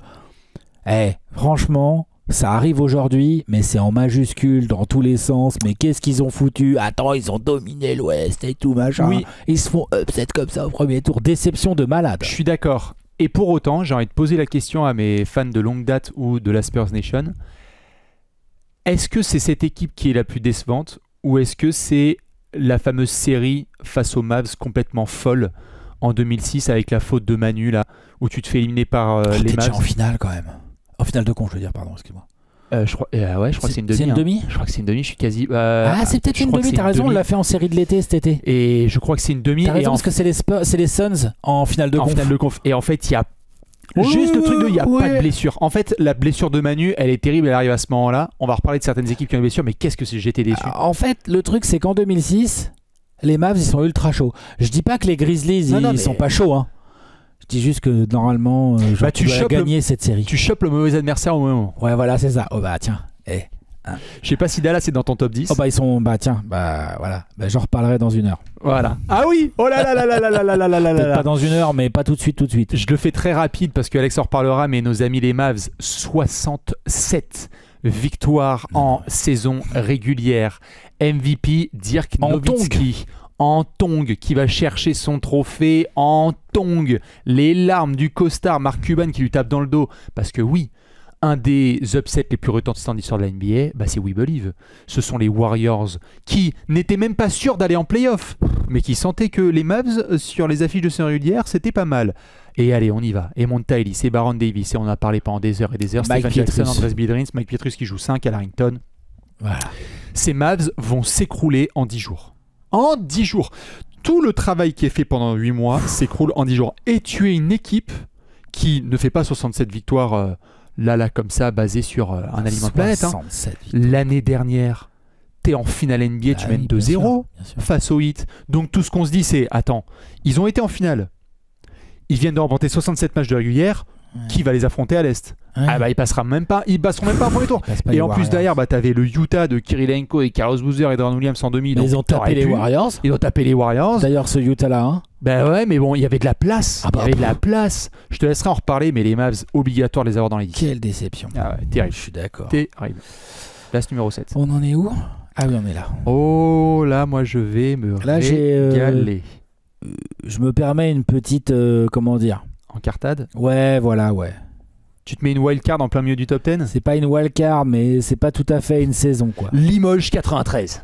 franchement ça arrive aujourd'hui mais c'est en majuscule dans tous les sens. Mais qu'est-ce qu'ils ont foutu? Attends, ils ont dominé l'Ouest et tout machin. Oui. Ils se font upset comme ça au premier tour. Déception de malade. Je suis d'accord. Et pour autant j'ai envie de poser la question à mes fans de longue date ou de la Spurs Nation. Est-ce que c'est cette équipe qui est la plus décevante ou est-ce que c'est la fameuse série face aux Mavs complètement folle en 2006 avec la faute de Manu là où tu te fais éliminer par les Mavs? Déjà en finale quand même. En finale de con, je veux dire, pardon, excuse-moi. Je crois que c'est une demi. C'est une demi. Je crois que c'est une demi. Je suis quasi. C'est peut-être une demi. T'as raison. On l'a fait en série de l'été cet été. Et je crois que c'est une demi. T'as raison parce que c'est les Suns en finale de conf. Et en fait, il y a juste le truc de il n'y a pas de blessure. En fait, la blessure de Manu, elle est terrible, elle arrive à ce moment-là. On va reparler de certaines équipes qui ont des blessures, mais qu'est-ce que j'étais déçu. En fait, le truc, c'est qu'en 2006, les Mavs, ils sont ultra chauds. Je dis pas que les Grizzlies, ils sont pas chauds. Hein. Je dis juste que normalement, tu dois gagner cette série. Tu chopes le mauvais adversaire au moment. Ouais, voilà, c'est ça. Oh bah tiens. Je sais pas si Dallas est dans ton top 10. Oh bah ils sont. Bah tiens, voilà. Bah, j'en reparlerai dans une heure. Voilà. Ah oui. Oh là là là là là là là là là là. Pas dans une heure, mais pas tout de suite. Je le fais très rapide parce que Alex en reparlera, mais nos amis les Mavs, 67 victoires en saison régulière. MVP Dirk Nowitzki. En tongue, qui va chercher son trophée en tongue. Les larmes du costard Mark Cuban qui lui tape dans le dos. Parce que oui, un des upsets les plus retentissants de l'histoire de la NBA, c'est We Believe. Ce sont les Warriors qui n'étaient même pas sûrs d'aller en playoff, mais qui sentaient que les Mavs, sur les affiches de saison régulière, c'était pas mal. Et allez, on y va. Et Monta Ellis, et Baron Davis, et on en a parlé pendant des heures et des heures. Mike Stephen Jackson, Andres Bidrins, Mike Pietrus qui joue 5 à Larrington. Voilà. Ces Mavs vont s'écrouler en 10 jours. En 10 jours. Tout le travail qui est fait pendant 8 mois s'écroule en 10 jours. Et tu es une équipe qui ne fait pas 67 victoires là comme ça, basée sur un aliment de planète. Hein. L'année dernière, tu es en finale NBA, tu mènes 2-0 face au Heat. Donc tout ce qu'on se dit, c'est, attends, ils ont été en finale. Ils viennent de remporter 67 matchs de régulière. Qui va les affronter à l'Est? Ah bah ils passeront même pas un premier tour. Et en plus derrière, bah t'avais le Utah de Kirilenko et Carlos Boozer et Deron Williams en demi. Ils ont tapé les Warriors. Ils ont tapé les Warriors. D'ailleurs ce Utah là. Hein. Bah ouais, mais bon, il y avait de la place. Il y avait de la place. Je te laisserai en reparler, mais les Mavs, obligatoire de les avoir dans les 10. Quelle déception. Ah ouais, terrible. Je suis d'accord. Terrible. Place numéro 7. On en est où? Ah oui, on est là. Oh là, moi je vais me régaler. Je me permets une petite comment dire? En cartade. Ouais, voilà, ouais. Tu te mets une wildcard en plein milieu du top 10? C'est pas une wildcard, mais c'est pas tout à fait une saison, quoi. Limoges 93.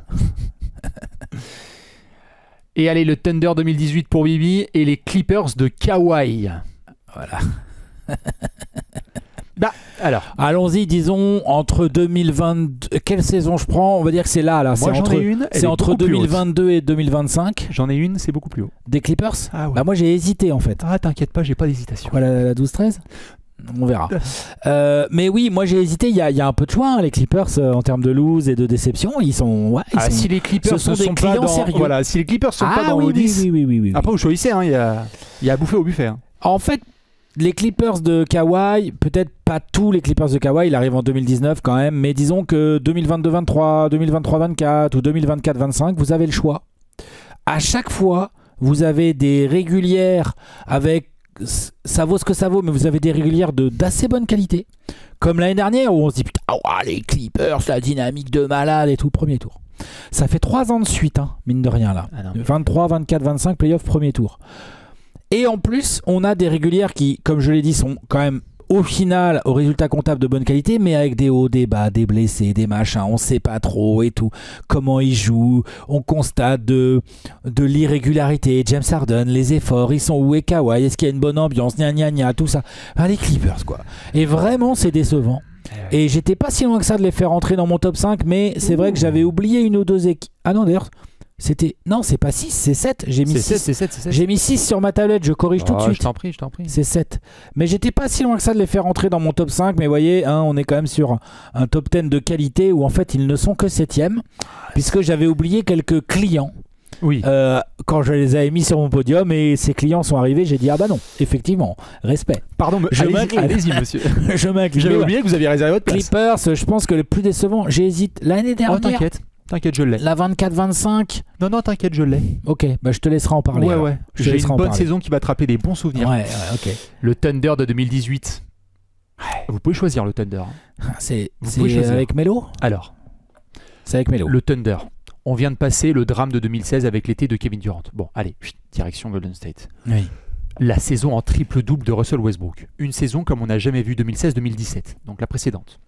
Et allez, le Thunder 2018 pour Bibi et les Clippers de Kawhi. Voilà. Bah, alors. Allons-y, disons, entre 2022... Quelle saison je prends? On va dire que c'est là. Moi, j'en ai une. C'est entre 2022 et 2025. J'en ai une, c'est beaucoup plus haut. Des Clippers? Ah ouais. Bah moi, j'ai hésité, en fait. Ah, t'inquiète pas, j'ai pas d'hésitation. Voilà, la 12-13 on verra. Mais oui, moi j'ai hésité. Il y a un peu de choix. Hein, les Clippers, en termes de lose et de déception, ils sont. Ouais, ils sont... Si les Clippers ce sont sont pas dans, sérieux. voilà, si les Clippers sont pas dans oui, vos 10, oui. Après, vous choisissez. Hein, il y a à bouffer au buffet. Hein. En fait, les Clippers de Kawhi, peut-être pas tous les Clippers de Kawhi, il arrive en 2019 quand même. Mais disons que 2022-23, 2023-24 ou 2024-25, vous avez le choix. À chaque fois, vous avez des régulières avec. Ça vaut ce que ça vaut, mais vous avez des régulières d'assez bonne qualité. Comme l'année dernière où on se dit putain, les Clippers, la dynamique de malade et tout, premier tour. Ça fait 3 ans de suite, hein, mine de rien là. 23, 24, 25, playoff, premier tour. Et en plus, on a des régulières qui, comme je l'ai dit, sont quand même au final, au résultat comptable de bonne qualité, mais avec des hauts, des bas, des blessés, des machins, on sait pas trop et tout. Comment ils jouent, on constate de l'irrégularité. James Harden, les efforts, ils sont où et Kawhi, est-ce qu'il y a une bonne ambiance, gna, tout ça. Enfin, les Clippers, quoi. Et vraiment, c'est décevant. Et j'étais pas si loin que ça de les faire entrer dans mon top 5, mais c'est vrai que j'avais oublié une ou deux équipes. Ah non, d'ailleurs, c'était... Non, c'est pas 6, c'est 7. J'ai mis 6. C'est 7. J'ai mis 6 sur ma tablette, je corrige tout de suite. Je t'en prie. C'est 7. Mais j'étais pas si loin que ça de les faire entrer dans mon top 5. Mais vous voyez, hein, on est quand même sur un top 10 de qualité où en fait ils ne sont que 7e. Puisque j'avais oublié quelques clients. Oui. Quand je les avais mis sur mon podium et ces clients sont arrivés, j'ai dit ah bah non, effectivement, respect. Pardon, allez-y monsieur. Je m'incline. J'avais oublié que vous aviez réservé votre place. Clippers, je pense que le plus décevant, j'hésite l'année dernière. Oh t'inquiète, je l'ai. La 24-25. Non, t'inquiète, je l'ai. Ok, bah je te laisserai en parler. Ouais. J'ai une bonne saison qui va te rappeler des bons souvenirs. Ouais, ok. Le Thunder de 2018. Vous pouvez choisir le Thunder. C'est avec Melo. Alors. C'est avec Melo. Le Thunder. On vient de passer le drame de 2016 avec l'été de Kevin Durant. Bon, allez, direction Golden State. Oui. La saison en triple-double de Russell Westbrook. Une saison comme on n'a jamais vu 2016-2017, donc la précédente.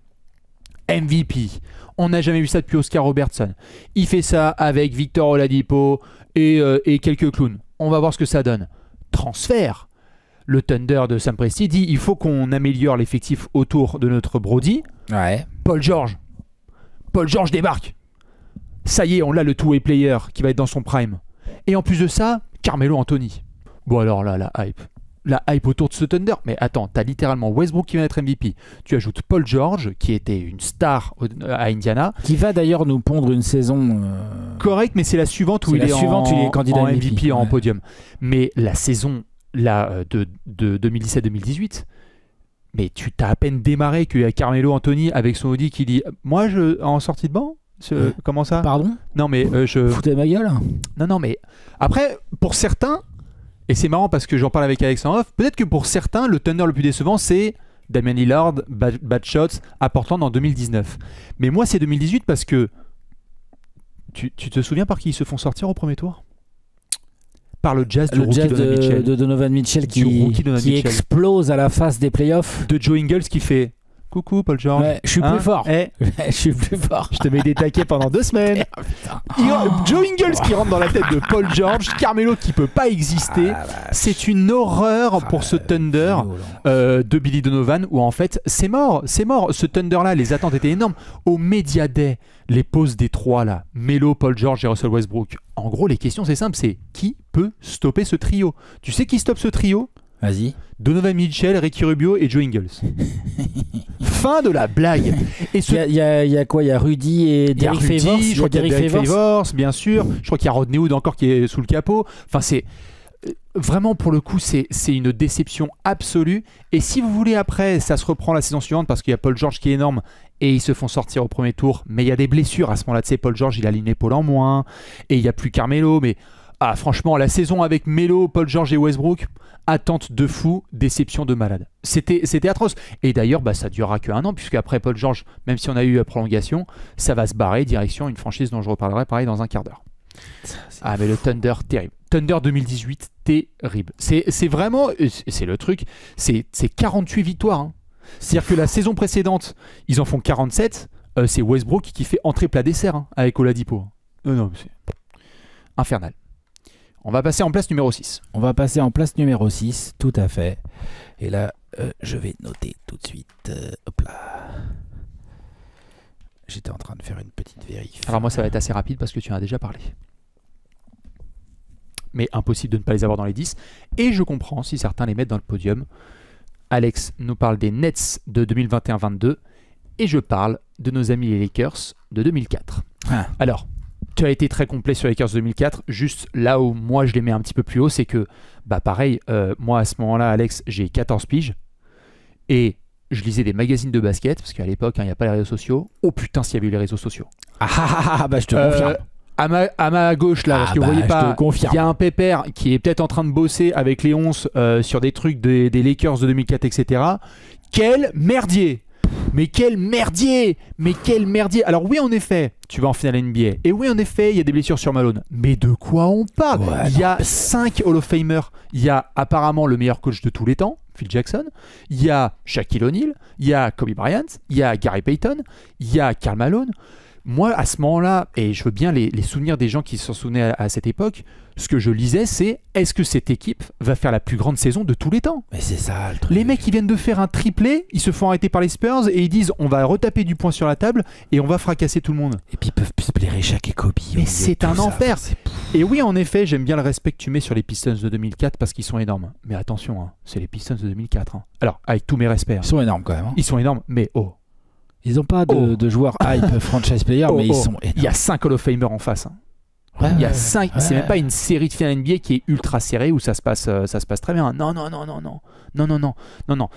MVP. On n'a jamais vu ça depuis Oscar Robertson. Il fait ça avec Victor Oladipo et quelques clowns. On va voir ce que ça donne. Transfert. Le Thunder de Sam Presti dit il faut qu'on améliore l'effectif autour de notre Brody. Ouais. Paul George débarque. Ça y est, on l'a le two-way player qui va être dans son prime. Et en plus de ça, Carmelo Anthony. Bon alors là, la hype. La hype autour de ce Thunder. Mais attends, t'as littéralement Westbrook qui vient d'être MVP. Tu ajoutes Paul George, qui était une star à Indiana. Qui va d'ailleurs nous pondre une saison... Correct, mais c'est la suivante où il est candidat en MVP, en podium. Mais la saison de 2017-2018... Mais tu t'as à peine démarré qu'il y a Carmelo Anthony avec son Audi qui dit « Moi, en sortie de banc ?» Comment ça? Pardon? Non mais Foutez ma gueule. Non mais après pour certains, et c'est marrant parce que j'en parle avec Alex en off, peut-être que pour certains le Thunder le plus décevant c'est Damian Lillard, bad shots à Portland en 2019. Mais moi c'est 2018 parce que tu te souviens par qui ils se font sortir au premier tour? Par le Jazz du rookie de Donovan Mitchell qui explose à la face des playoffs. De Joe Ingles qui fait coucou Paul George. Ouais, je suis plus fort. Je suis plus fort. Je te mets des taquets pendant 2 semaines. Joe Ingles qui rentre dans la tête de Paul George. Carmelo qui peut pas exister. C'est une horreur pour ce Thunder de Billy Donovan où en fait c'est mort. Ce Thunder là, les attentes étaient énormes. Au Media Day, les pauses des 3 là, Melo, Paul George et Russell Westbrook. En gros, les questions c'est simple, c'est qui peut stopper ce trio? Tu sais qui stoppe ce trio? Vas-y. Donovan Mitchell, Ricky Rubio et Joe Ingles. Fin de la blague. Il y a quoi? Il y a Rudy et Derrick Favors. Je crois qu'il y a Derrick Favors, bien sûr. Je crois qu'il y a Rodney Hood encore qui est sous le capot. Enfin, c'est vraiment, pour le coup, c'est une déception absolue. Et si vous voulez, après, ça se reprend la saison suivante parce qu'il y a Paul George qui est énorme et ils se font sortir au premier tour. Mais il y a des blessures à ce moment-là. Tu sais, Paul George, il a une épaule en moins et il n'y a plus Carmelo. Mais franchement, la saison avec Melo, Paul George et Westbrook, attente de fou, déception de malade. C'était atroce. Et d'ailleurs, ça durera qu'un an, puisque après Paul George, même si on a eu la prolongation, ça va se barrer direction une franchise dont je reparlerai pareil dans un quart d'heure. Mais le Thunder, terrible. Thunder 2018, terrible. C'est vraiment, c'est le truc, c'est 48 victoires. Hein. C'est-à-dire que la saison précédente, ils en font 47. C'est Westbrook qui fait entrée plat dessert avec Oladipo. Non, c'est infernal. On va passer en place numéro 6. On va passer en place numéro 6, tout à fait. Et là, je vais noter tout de suite. Hop là. J'étais en train de faire une petite vérif. Alors moi, ça va être assez rapide parce que tu en as déjà parlé. Mais impossible de ne pas les avoir dans les 10. Et je comprends si certains les mettent dans le podium. Alex nous parle des Nets de 2021-22 et je parle de nos amis les Lakers de 2004. Alors, tu as été très complet sur les Lakers 2004. Juste là où moi je les mets un petit peu plus haut, c'est que, pareil, moi à ce moment-là, Alex, j'ai 14 piges et je lisais des magazines de basket parce qu'à l'époque, il n'y a pas les réseaux sociaux. Oh putain, s'il y avait eu les réseaux sociaux. Je te confirme. À ma gauche, là, parce que vous voyez pas, il y a un pépère qui est peut-être en train de bosser avec les 11 sur des trucs des Lakers de 2004, etc. Quel merdier! Mais quel merdier! Mais quel merdier! Alors oui, en effet, tu vas en finale NBA. Et oui, en effet, il y a des blessures sur Malone. Mais de quoi on parle? Il y a 5 Hall of Famers. Il y a apparemment le meilleur coach de tous les temps, Phil Jackson. Il y a Shaquille O'Neal. Il y a Kobe Bryant. Il y a Gary Payton. Il y a Karl Malone. Moi, à ce moment-là, et je veux bien les souvenirs des gens qui s'en souvenaient à cette époque, ce que je lisais, c'est est-ce que cette équipe va faire la plus grande saison de tous les temps? Mais c'est ça le truc. Les mecs, ils viennent de faire un triplé, ils se font arrêter par les Spurs et ils disent on va retaper du poing sur la table et on va fracasser tout le monde. Et puis ils peuvent plus blairer Shaq et Kobe. Mais c'est un enfer. Et oui, en effet, j'aime bien le respect que tu mets sur les Pistons de 2004 parce qu'ils sont énormes. Mais attention, c'est les Pistons de 2004. Alors, avec tous mes respects. Ils sont énormes quand même. Ils sont énormes, mais ils n'ont pas de joueurs hype franchise player, mais ils sont énormes. Il y a 5 Hall of Famers en face. Il y a 5. C'est même pas une série de finale NBA qui est ultra serrée où ça se passe très bien. Non.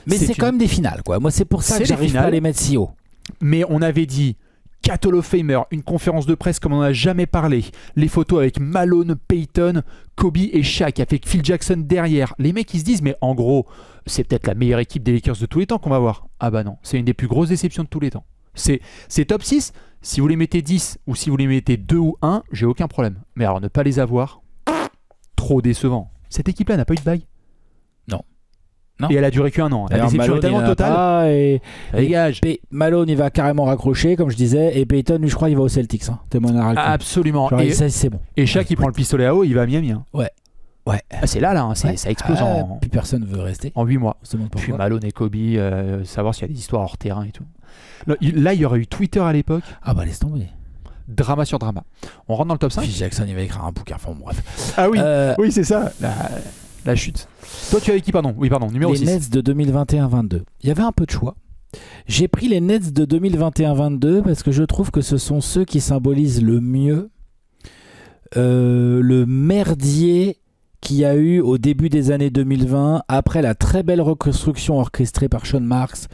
Mais c'est quand même des finales, quoi. Moi, c'est pour ça que j'arrive pas à les mettre si haut. Mais on avait dit 4 Hall of Famers, une conférence de presse comme on n'en a jamais parlé, les photos avec Malone, Payton, Kobe et Shaq, avec Phil Jackson derrière. Les mecs, ils se disent, mais en gros, c'est peut-être la meilleure équipe des Lakers de tous les temps qu'on va voir. Ah bah non, c'est une des plus grosses déceptions de tous les temps. C'est top 6, si vous les mettez 10 ou si vous les mettez 2 ou 1, j'ai aucun problème. Mais alors ne pas les avoir, trop décevant. Cette équipe-là n'a pas eu de bail. Non. Et elle a duré qu'un an. La déception est tellement totale. Dégage. Malone, il va carrément raccrocher, comme je disais. Et Payton, je crois, il va au Celtics. Absolument. Genre, et ça, c'est bon. Et Shaq, il prend le pistolet à eau, il va à Miami. Ouais. C'est là, ça explose Puis personne veut rester. En 8 mois. Puis Malone et Kobe, savoir s'il y a des histoires hors terrain et tout. Là, il y aurait eu Twitter à l'époque. Ah bah laisse tomber. Drama sur drama. On rentre dans le top 5. Puis Jackson, il va écrire un bouquin. Enfin bref. Ah oui, oui c'est ça. La chute. Toi, tu avais qui, pardon? Oui, pardon, numéro 6. Les Nets de 2021-22. Il y avait un peu de choix. J'ai pris les Nets de 2021-22 parce que je trouve que ce sont ceux qui symbolisent le mieux le merdier qu'il y a eu au début des années 2020, après la très belle reconstruction orchestrée par Sean Marks,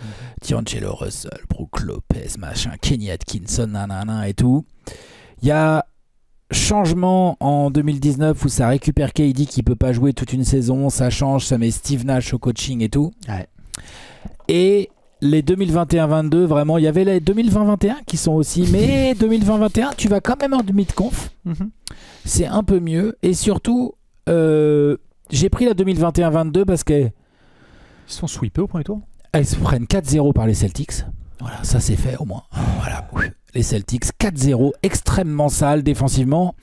D'Angelo Russell, Brook Lopez, machin, Kenny Atkinson, nanana et tout. Il y a changement en 2019 où ça récupère KD qui peut pas jouer toute une saison, ça change, ça met Steve Nash au coaching et tout. Ouais. Et les 2021-22, vraiment, il y avait les 2020-21 qui sont aussi, mais 2020-21, tu vas quand même en demi de conf. C'est un peu mieux. Et surtout, j'ai pris la 2021-22 parce qu'ils sont sweepés au premier tour. Elles se prennent 4-0 par les Celtics. Voilà, ça c'est fait au moins. Voilà. Les Celtics 4-0, extrêmement sale défensivement.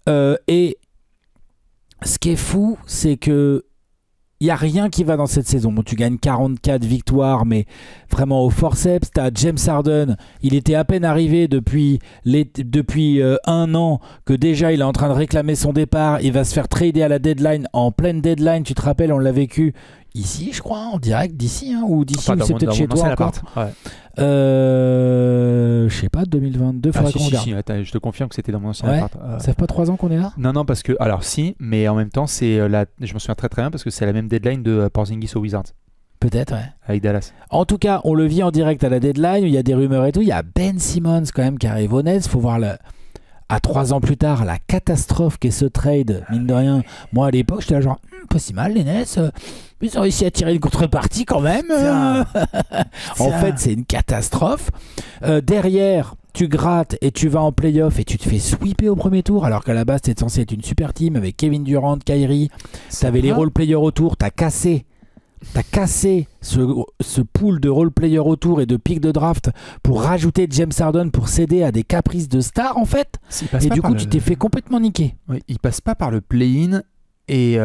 Et ce qui est fou, c'est que il n'y a rien qui va dans cette saison. Bon, tu gagnes 44 victoires, mais vraiment au forceps. Tu as James Harden, il était à peine arrivé depuis un an que déjà il est en train de réclamer son départ. Il va se faire trader à la deadline, en pleine deadline. Tu te rappelles, on l'a vécu. ici, je crois, en direct d'ici, hein, ou d'ici, Enfin, ou c'est peut-être chez toi encore. Ouais. Je sais pas, 2022, faudrait qu'on regarde. Si, attends, je te confirme que c'était dans mon ancien Ouais. appart. Ça fait pas 3 ans qu'on est là? Non, parce que, alors si, mais en même temps, je me souviens très bien parce que c'est la même deadline de Porzingis aux Wizards Peut-être, ouais. avec Dallas. En tout cas, on le vit en direct à la deadline, il y a des rumeurs et tout. Il y a Ben Simmons quand même qui arrive au Nets. Faut voir à 3 ans plus tard, la catastrophe qu'est ce trade, mine de rien. Moi, à l'époque, j'étais là genre, pas si mal, les Nets. Ils ont réussi à tirer une contrepartie quand même. En fait, c'est une catastrophe. Derrière, tu grattes et tu vas en playoff et tu te fais sweeper au premier tour, alors qu'à la base, t'étais censé être une super team avec Kevin Durant, Kyrie. T'avais les role-players autour, t'as cassé ce pool de role-players autour et de pics de draft pour rajouter James Harden pour céder à des caprices de stars en fait. Et du coup, tu t'es fait complètement niquer. Oui, il passe pas par le play-in et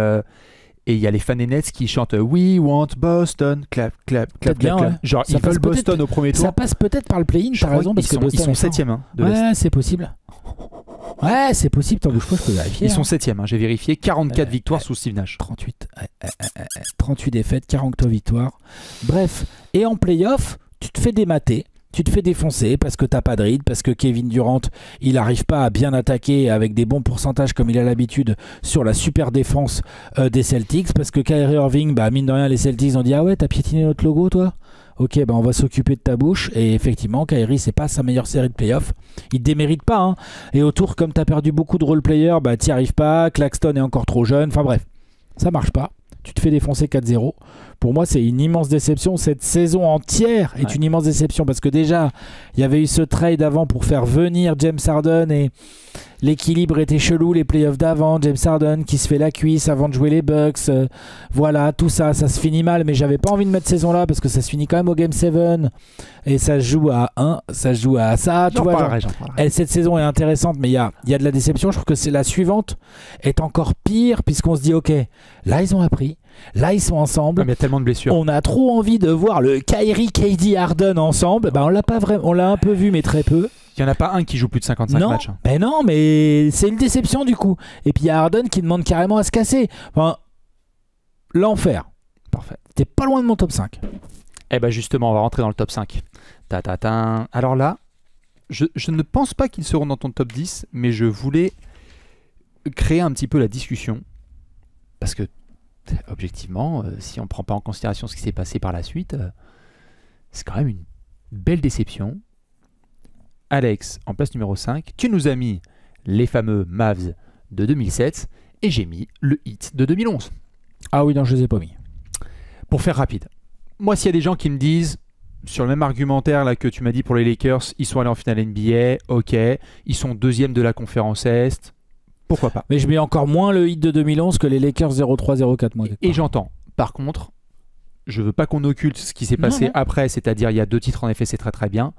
il y a les fans des Nets qui chantent We want Boston, clap, clap, clap, Bien, clap. ouais. Genre, Ça ils veulent passe Boston au premier tour. Ça passe peut-être par le play-in, t'as raison, parce que ils sont 7e de l'Est. Ouais, c'est possible. Ouais, c'est possible, t'en bouges pas, je peux vérifier. Ils sont 7e, j'ai vérifié. 44 victoires sous Steve Nash. 38 défaites, 43 victoires. Bref, et en playoff, tu te fais démater. Tu te fais défoncer parce que t'as pas de ride, parce que Kevin Durant, il arrive pas à bien attaquer avec des bons pourcentages comme il a l'habitude sur la super défense des Celtics, parce que Kyrie Irving, mine de rien, les Celtics ont dit ah ouais, t'as piétiné notre logo toi ? Ok, on va s'occuper de ta bouche. Et effectivement, Kyrie, c'est pas sa meilleure série de playoffs. Il démérite pas, hein. Et autour, comme t'as perdu beaucoup de role-players, t'y arrives pas. Claxton est encore trop jeune. Enfin bref, ça marche pas. Tu te fais défoncer 4-0. Pour moi, c'est une immense déception. Cette saison entière est une immense déception parce que déjà, il y avait eu ce trade avant pour faire venir James Harden et l'équilibre était chelou. Les playoffs d'avant, James Harden qui se fait la cuisse avant de jouer les Bucks. Voilà, tout ça, ça se finit mal. Mais j'avais pas envie de mettre saison là parce que ça se finit quand même au Game 7 et ça se joue à 1, ça se joue à ça. Tu vois, cette saison est intéressante, mais il y a de la déception. Je trouve que c'est la suivante est encore pire puisqu'on se dit ok, là ils ont appris. Là, ils sont ensemble. Il y a tellement de blessures. On a trop envie de voir le Kyrie, KD, Harden ensemble. On l'a pas vraiment. On l'a un peu vu, mais très peu. Il n'y en a pas un qui joue plus de 55 matchs. Non, mais c'est une déception du coup. Et puis il y a Harden qui demande carrément à se casser. Enfin, l'enfer. Parfait. T'es pas loin de mon top 5. Justement, on va rentrer dans le top 5. Alors là, je ne pense pas qu'ils seront dans ton top 10, mais je voulais créer un petit peu la discussion. Parce que objectivement, si on ne prend pas en considération ce qui s'est passé par la suite, c'est quand même une belle déception. Alex, en place numéro 5, tu nous as mis les fameux Mavs de 2007 et j'ai mis le Heat de 2011. Ah oui, non, je les ai pas mis. Pour faire rapide, moi s'il y a des gens qui me disent, sur le même argumentaire là, que tu m'as dit pour les Lakers, ils sont allés en finale NBA, ok, ils sont deuxième de la conférence Est, pourquoi pas. Mais je mets encore moins le Heat de 2011 que les Lakers 0-3-0-4 mois. Et j'entends. Par contre, je veux pas qu'on occulte ce qui s'est passé après, c'est-à-dire il y a 2 titres en effet, c'est très très bien.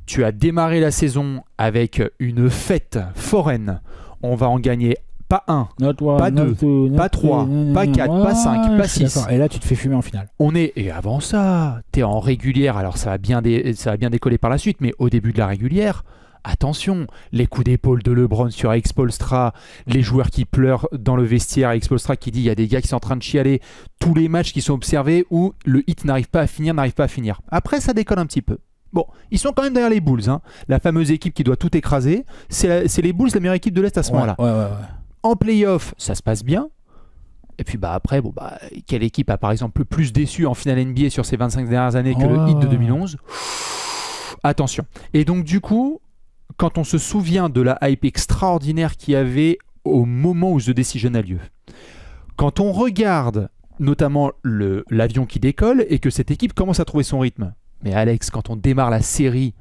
Tu as démarré la saison avec une fête foraine. On va en gagner pas 1, pas 2, pas 3, pas 4, pas 5, pas 6. Et là, tu te fais fumer en finale. Et avant ça, t'es en régulière. Alors ça va bien décoller par la suite, mais au début de la régulière, attention, les coups d'épaule de LeBron sur Expolstra, les joueurs qui pleurent dans le vestiaire, Expolstra qui dit il y a des gars qui sont en train de chialer, tous les matchs qui sont observés où le Heat n'arrive pas à finir. Après, ça décolle un petit peu. Bon, ils sont quand même derrière les Bulls, hein. La fameuse équipe qui doit tout écraser. C'est les Bulls, la meilleure équipe de l'Est à ce moment-là. Ouais. En play-off, ça se passe bien. Et puis après, quelle équipe a par exemple le plus déçu en finale NBA sur ces 25 dernières années que le Heat de 2011 ? Attention. Et donc du coup, quand on se souvient de la hype extraordinaire qu'il y avait au moment où The Decision a lieu, quand on regarde notamment l'avion qui décolle et que cette équipe commence à trouver son rythme, mais Alex, quand on démarre la série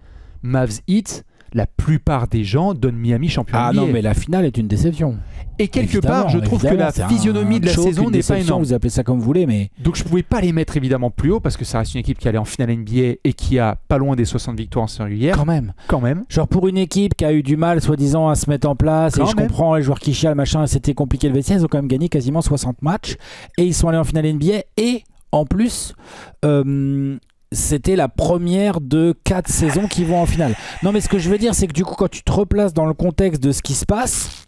Mavs Heat, la plupart des gens donnent Miami champion NBA. Ah non, mais la finale est une déception. Et quelque part, je trouve que la physionomie de la saison n'est pas énorme. Vous appelez ça comme vous voulez, mais... Donc je pouvais pas les mettre évidemment plus haut parce que ça reste une équipe qui allait en finale NBA et qui a pas loin des 60 victoires en série régulière. Quand même. Genre pour une équipe qui a eu du mal, soi-disant, à se mettre en place, et je comprends les joueurs qui chialent, machin, c'était compliqué le vestiaire, ils ont quand même gagné quasiment 60 matchs et ils sont allés en finale NBA et en plus... c'était la première de 4 saisons qui vont en finale. Non, mais ce que je veux dire, c'est que du coup, quand tu te replaces dans le contexte de ce qui se passe,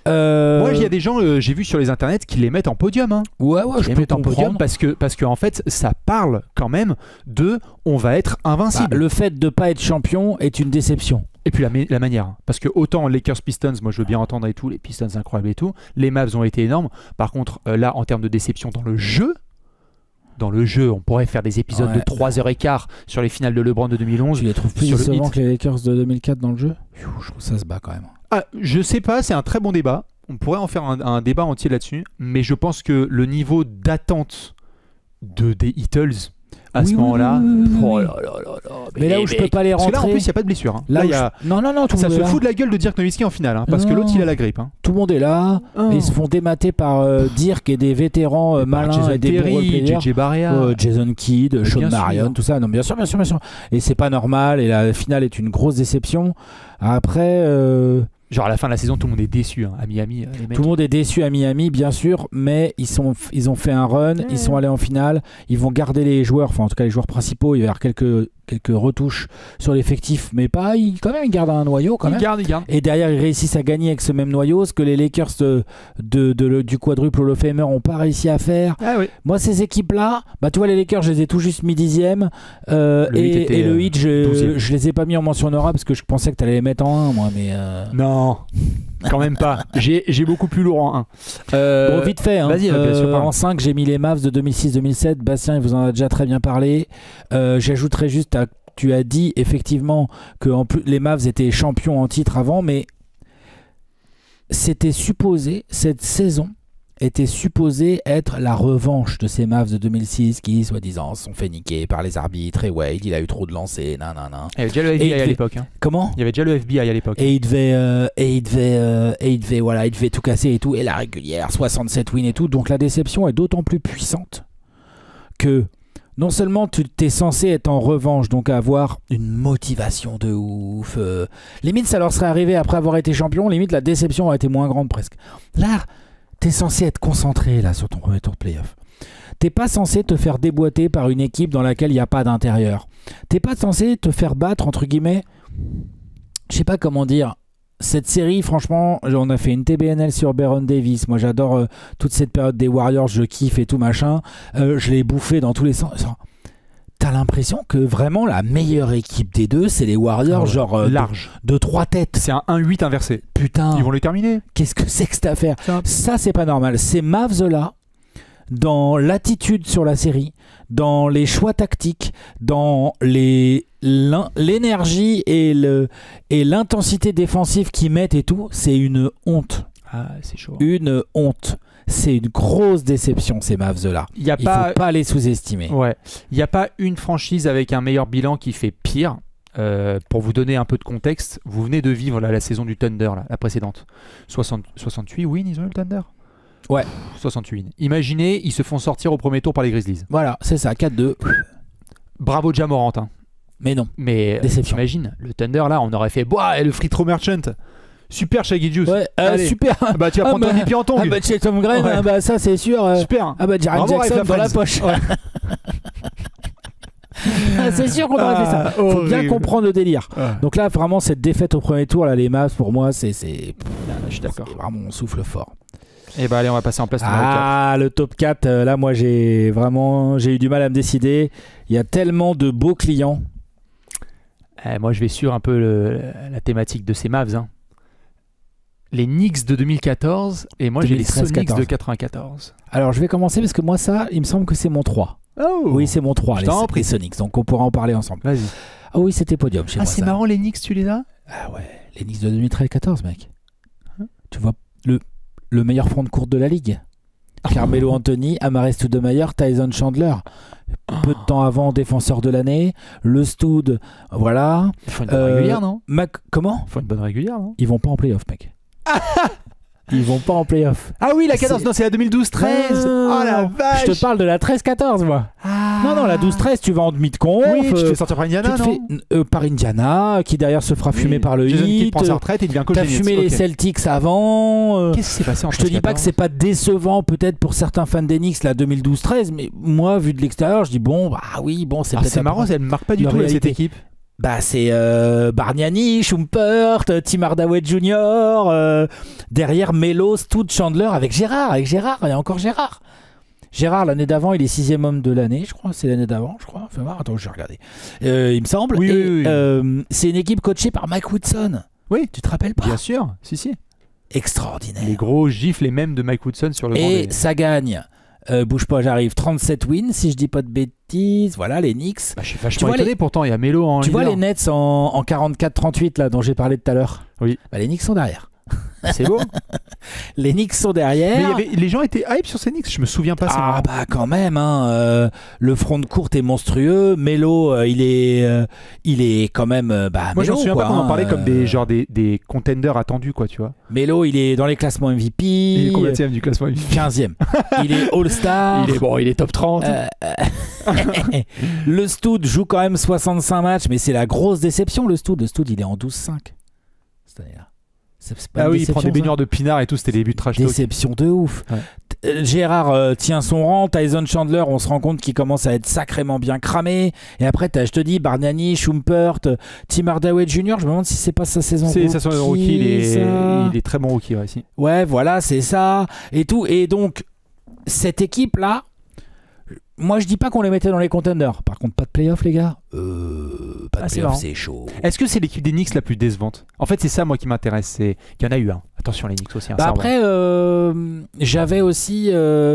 Moi, il y a des gens, j'ai vu sur les internets, qui les mettent en podium. Hein. Ouais, Qui je les peux mettent en podium comprendre. parce que en fait, ça parle quand même de on va être invincible. Bah, le fait de pas être champion est une déception. Et puis la manière. Parce que autant Lakers Pistons, moi je veux bien entendre et tout, les Pistons incroyables et tout, les Mavs ont été énormes. Par contre, là, en termes de déception dans le jeu, on pourrait faire des épisodes de 3h15 sur les finales de LeBron de 2011. Tu les trouves plus sur le décevants hit. que les Lakers de 2004 dans le jeu? Je trouve que ça se bat quand même. Ah, je sais pas, c'est un très bon débat. On pourrait en faire un débat entier là-dessus. Mais je pense que le niveau d'attente des Heatles à ce moment-là. Oh là là là là. Mais là où je peux pas les Parce que là, en rentrer. plus, il n'y a pas de blessure. Hein. Là, Là, où il y a... Non, tout le Ça monde se est là. fout de la gueule de Dirk Nowitzki en finale. Hein, parce que Non. l'autre, il a la grippe. Hein. Tout le monde est là. Et ils se font démater par Dirk et des vétérans malins Jason et des bons Terry, role-players. JJ Barea. Jason Kidd, Mais Sean bien sûr. Marion, tout ça. Non, bien sûr. Et c'est pas normal. Et la finale est une grosse déception. Après, Genre à la fin de la saison, tout le monde est déçu hein, à Miami. Les mecs. tout le monde est déçu à Miami, bien sûr, mais ils ont fait un run, ils sont allés en finale, ils vont garder les joueurs, enfin en tout cas les joueurs principaux, il va y avoir quelques retouches sur l'effectif, mais pas, quand même ils gardent un noyau quand même. Ils gardent. Et derrière, ils réussissent à gagner avec ce même noyau, ce que les Lakers du quadruple Hall of Famer n'ont pas réussi à faire. Ah oui. Moi, ces équipes-là, bah, tu vois, les Lakers, je les ai tout juste mis 10e. Et le Heat, je les ai pas mis en mention honorable parce que je pensais que tu allais les mettre en 1, moi. Mais Non, quand même pas. J'ai beaucoup plus lourd en 1. bon, vite fait. Hein. Vas-y, bien sûr. En 5, j'ai mis les Mavs de 2006-2007. Bastien, il vous en a déjà très bien parlé. J'ajouterais juste tu as dit effectivement que en plus, les Mavs étaient champions en titre avant, mais c'était supposé, cette saison était supposée être la revanche de ces Mavs de 2006 qui, soi-disant, se sont fait niquer par les arbitres. Et Wade, il a eu trop de lancers. Nanana. Il y avait déjà le FBI à l'époque. Hein. Comment? Il y avait déjà le FBI à l'époque. Et il devait tout casser et tout. Et la régulière, 67 wins et tout. Donc la déception est d'autant plus puissante que non seulement tu t'es censé être en revanche, donc avoir une motivation de ouf. Limite, ça leur serait arrivé après avoir été champion. Limite, la déception aurait été moins grande presque. Là, t'es censé être concentré là sur ton premier tour de playoff. T'es pas censé te faire déboîter par une équipe dans laquelle il n'y a pas d'intérieur. T'es pas censé te faire battre, entre guillemets. Je sais pas comment dire. Cette série, franchement, on a fait une TBNL sur Baron Davis. Moi, j'adore toute cette période des Warriors. Je kiffe et tout machin. Je l'ai bouffé dans tous les sens. T'as l'impression que vraiment la meilleure équipe des deux, c'est les Warriors, genre large. De 3 têtes. C'est un 1-8 inversé. Putain. Ils vont le terminer. Qu'est-ce que c'est que cette affaire? Ça, c'est pas normal. Ces Mavs-là, dans l'attitude sur la série, dans les choix tactiques, dans l'énergie et l'intensité défensive qu'ils mettent et tout, c'est une honte. Ah, c'est chaud. Une honte. C'est une grosse déception, ces Mavs-là. Il ne faut pas les sous-estimer. Ouais. Il n'y a pas une franchise avec un meilleur bilan qui fait pire. Pour vous donner un peu de contexte, vous venez de vivre la saison du Thunder, la précédente. 68 wins, ils ont eu le Thunder? Ouais. 68 wins. Imaginez, ils se font sortir au premier tour par les Grizzlies. Voilà, c'est ça, 4-2. Bravo Ja Morant. Hein. Mais non. Mais t'imagines, le Thunder, là, on aurait fait le free throw merchant. Super Shaggy Juice. Ouais, super. Bah tu vas prendre ton MVP en tongs. Ah bah chez Tom Green, Ouais. Bah ça c'est sûr. Super. Ah bah Jaren Jackson dans la poche. Ouais. C'est sûr qu'on aurait fait ça. Faut bien comprendre le délire. Donc là vraiment cette défaite au premier tour là, les Mavs pour moi c'est je suis d'accord. vraiment on souffle fort. Et bah allez, on va passer en place le top 4 là moi j'ai eu du mal à me décider. Il y a tellement de beaux clients. Moi je vais sur un peu la thématique de ces Mavs. Hein. Les Knicks de 2014 et moi j'ai les Sonics de 94. Alors je vais commencer parce que moi ça, il me semble que c'est mon 3. Oh. Oui, c'est mon 3, les Sonics, donc on pourra en parler ensemble. Vas-y. Ah oui, c'était podium chez moi. Ah c'est marrant, les Knicks, tu les as? Ah ouais, les Knicks de 2013-14, mec. Tu vois, le meilleur front de courte de la ligue. Carmelo Anthony, Amar'e Stoudemire, Tyson Chandler. Peu de temps avant, défenseur de l'année. Le Stoud, voilà. Il faut une bonne régulière, non? Comment? Il faut une bonne régulière, non? Ils vont pas en play-off, mec. Ils vont pas en play-off. Ah oui, la 14, non, c'est la 2012-13. Oh la vache. Je te parle de la 13-14, moi. Non, la 12-13, tu vas en demi de conf. Oui, tu te fais sortir par Indiana, non? Par Indiana, qui derrière se fera fumer par le Jason Heat. Kidd prend sa retraite et devient coach. T'as fumé les Celtics avant. Qu'est-ce qui s'est passé en 13-14? Je te dis pas que c'est pas décevant peut-être pour certains fans des Knicks, la 2012-13, mais moi, vu de l'extérieur, je dis c'est peut-être. C'est marrant, elle me marque pas du tout cette équipe. c'est Bargnani, Schumpert, Tim Hardaway Jr., derrière Melo, Stud, Chandler, avec Gérard, il y a encore Gérard. Gérard, l'année d'avant, il est 6e homme de l'année, je crois. C'est l'année d'avant, je crois. Fais voir, attends, je vais regarder. Il me semble. Oui. C'est une équipe coachée par Mike Woodson. Oui. Tu te rappelles pas? Bien sûr, si. Extraordinaire. Les gros gifles, les mêmes de Mike Woodson sur le banc. Et ça gagne. Bouge pas, j'arrive. 37 wins, si je dis pas de bêtises. Voilà, les Knicks. Je suis vachement étonné, pourtant, il y a Melo en Tu vois leader. les Nets en 44-38, là, dont j'ai parlé tout à l'heure? Oui. Les Knicks sont derrière. C'est beau. Les Knicks sont derrière. Mais les gens étaient hype sur ces Knicks, je me souviens pas. Quand même, hein. Le front de courte est monstrueux. Melo, il est quand même. Moi, je me souviens pas qu'on en parlait comme des contenders attendus, quoi, tu vois. Melo, il est dans les classements MVP. Il est combienième du classement MVP? 15e. Il est All-Star. Il est top 30. Le Stud joue quand même 65 matchs, mais c'est la grosse déception. Le Stud, il est en 12-5 cette année-là. Il prend des baignoires de pinard et tout, c'était des buts trash talk. Déception de ouf. Ouais. Gérard tient son rang. Tyson Chandler, on se rend compte qu'il commence à être sacrément bien cramé. Et après, je te dis, Bargnani, Schumpert, Tim Hardaway Jr., je me demande si c'est pas sa saison rookie. C'est sa saison rookie, il est très bon rookie, ouais, si. Ouais, voilà, c'est ça. Et tout. Et donc, cette équipe-là, moi, je dis pas qu'on les mettait dans les contenders. Par contre, pas de playoff, les gars. Pas de playoff, c'est chaud. Est-ce que c'est l'équipe des Knicks la plus décevante? En fait, c'est ça, moi, qui m'intéresse. C'est qu'il y en a eu un. Attention, les Knicks aussi. Après, j'avais aussi,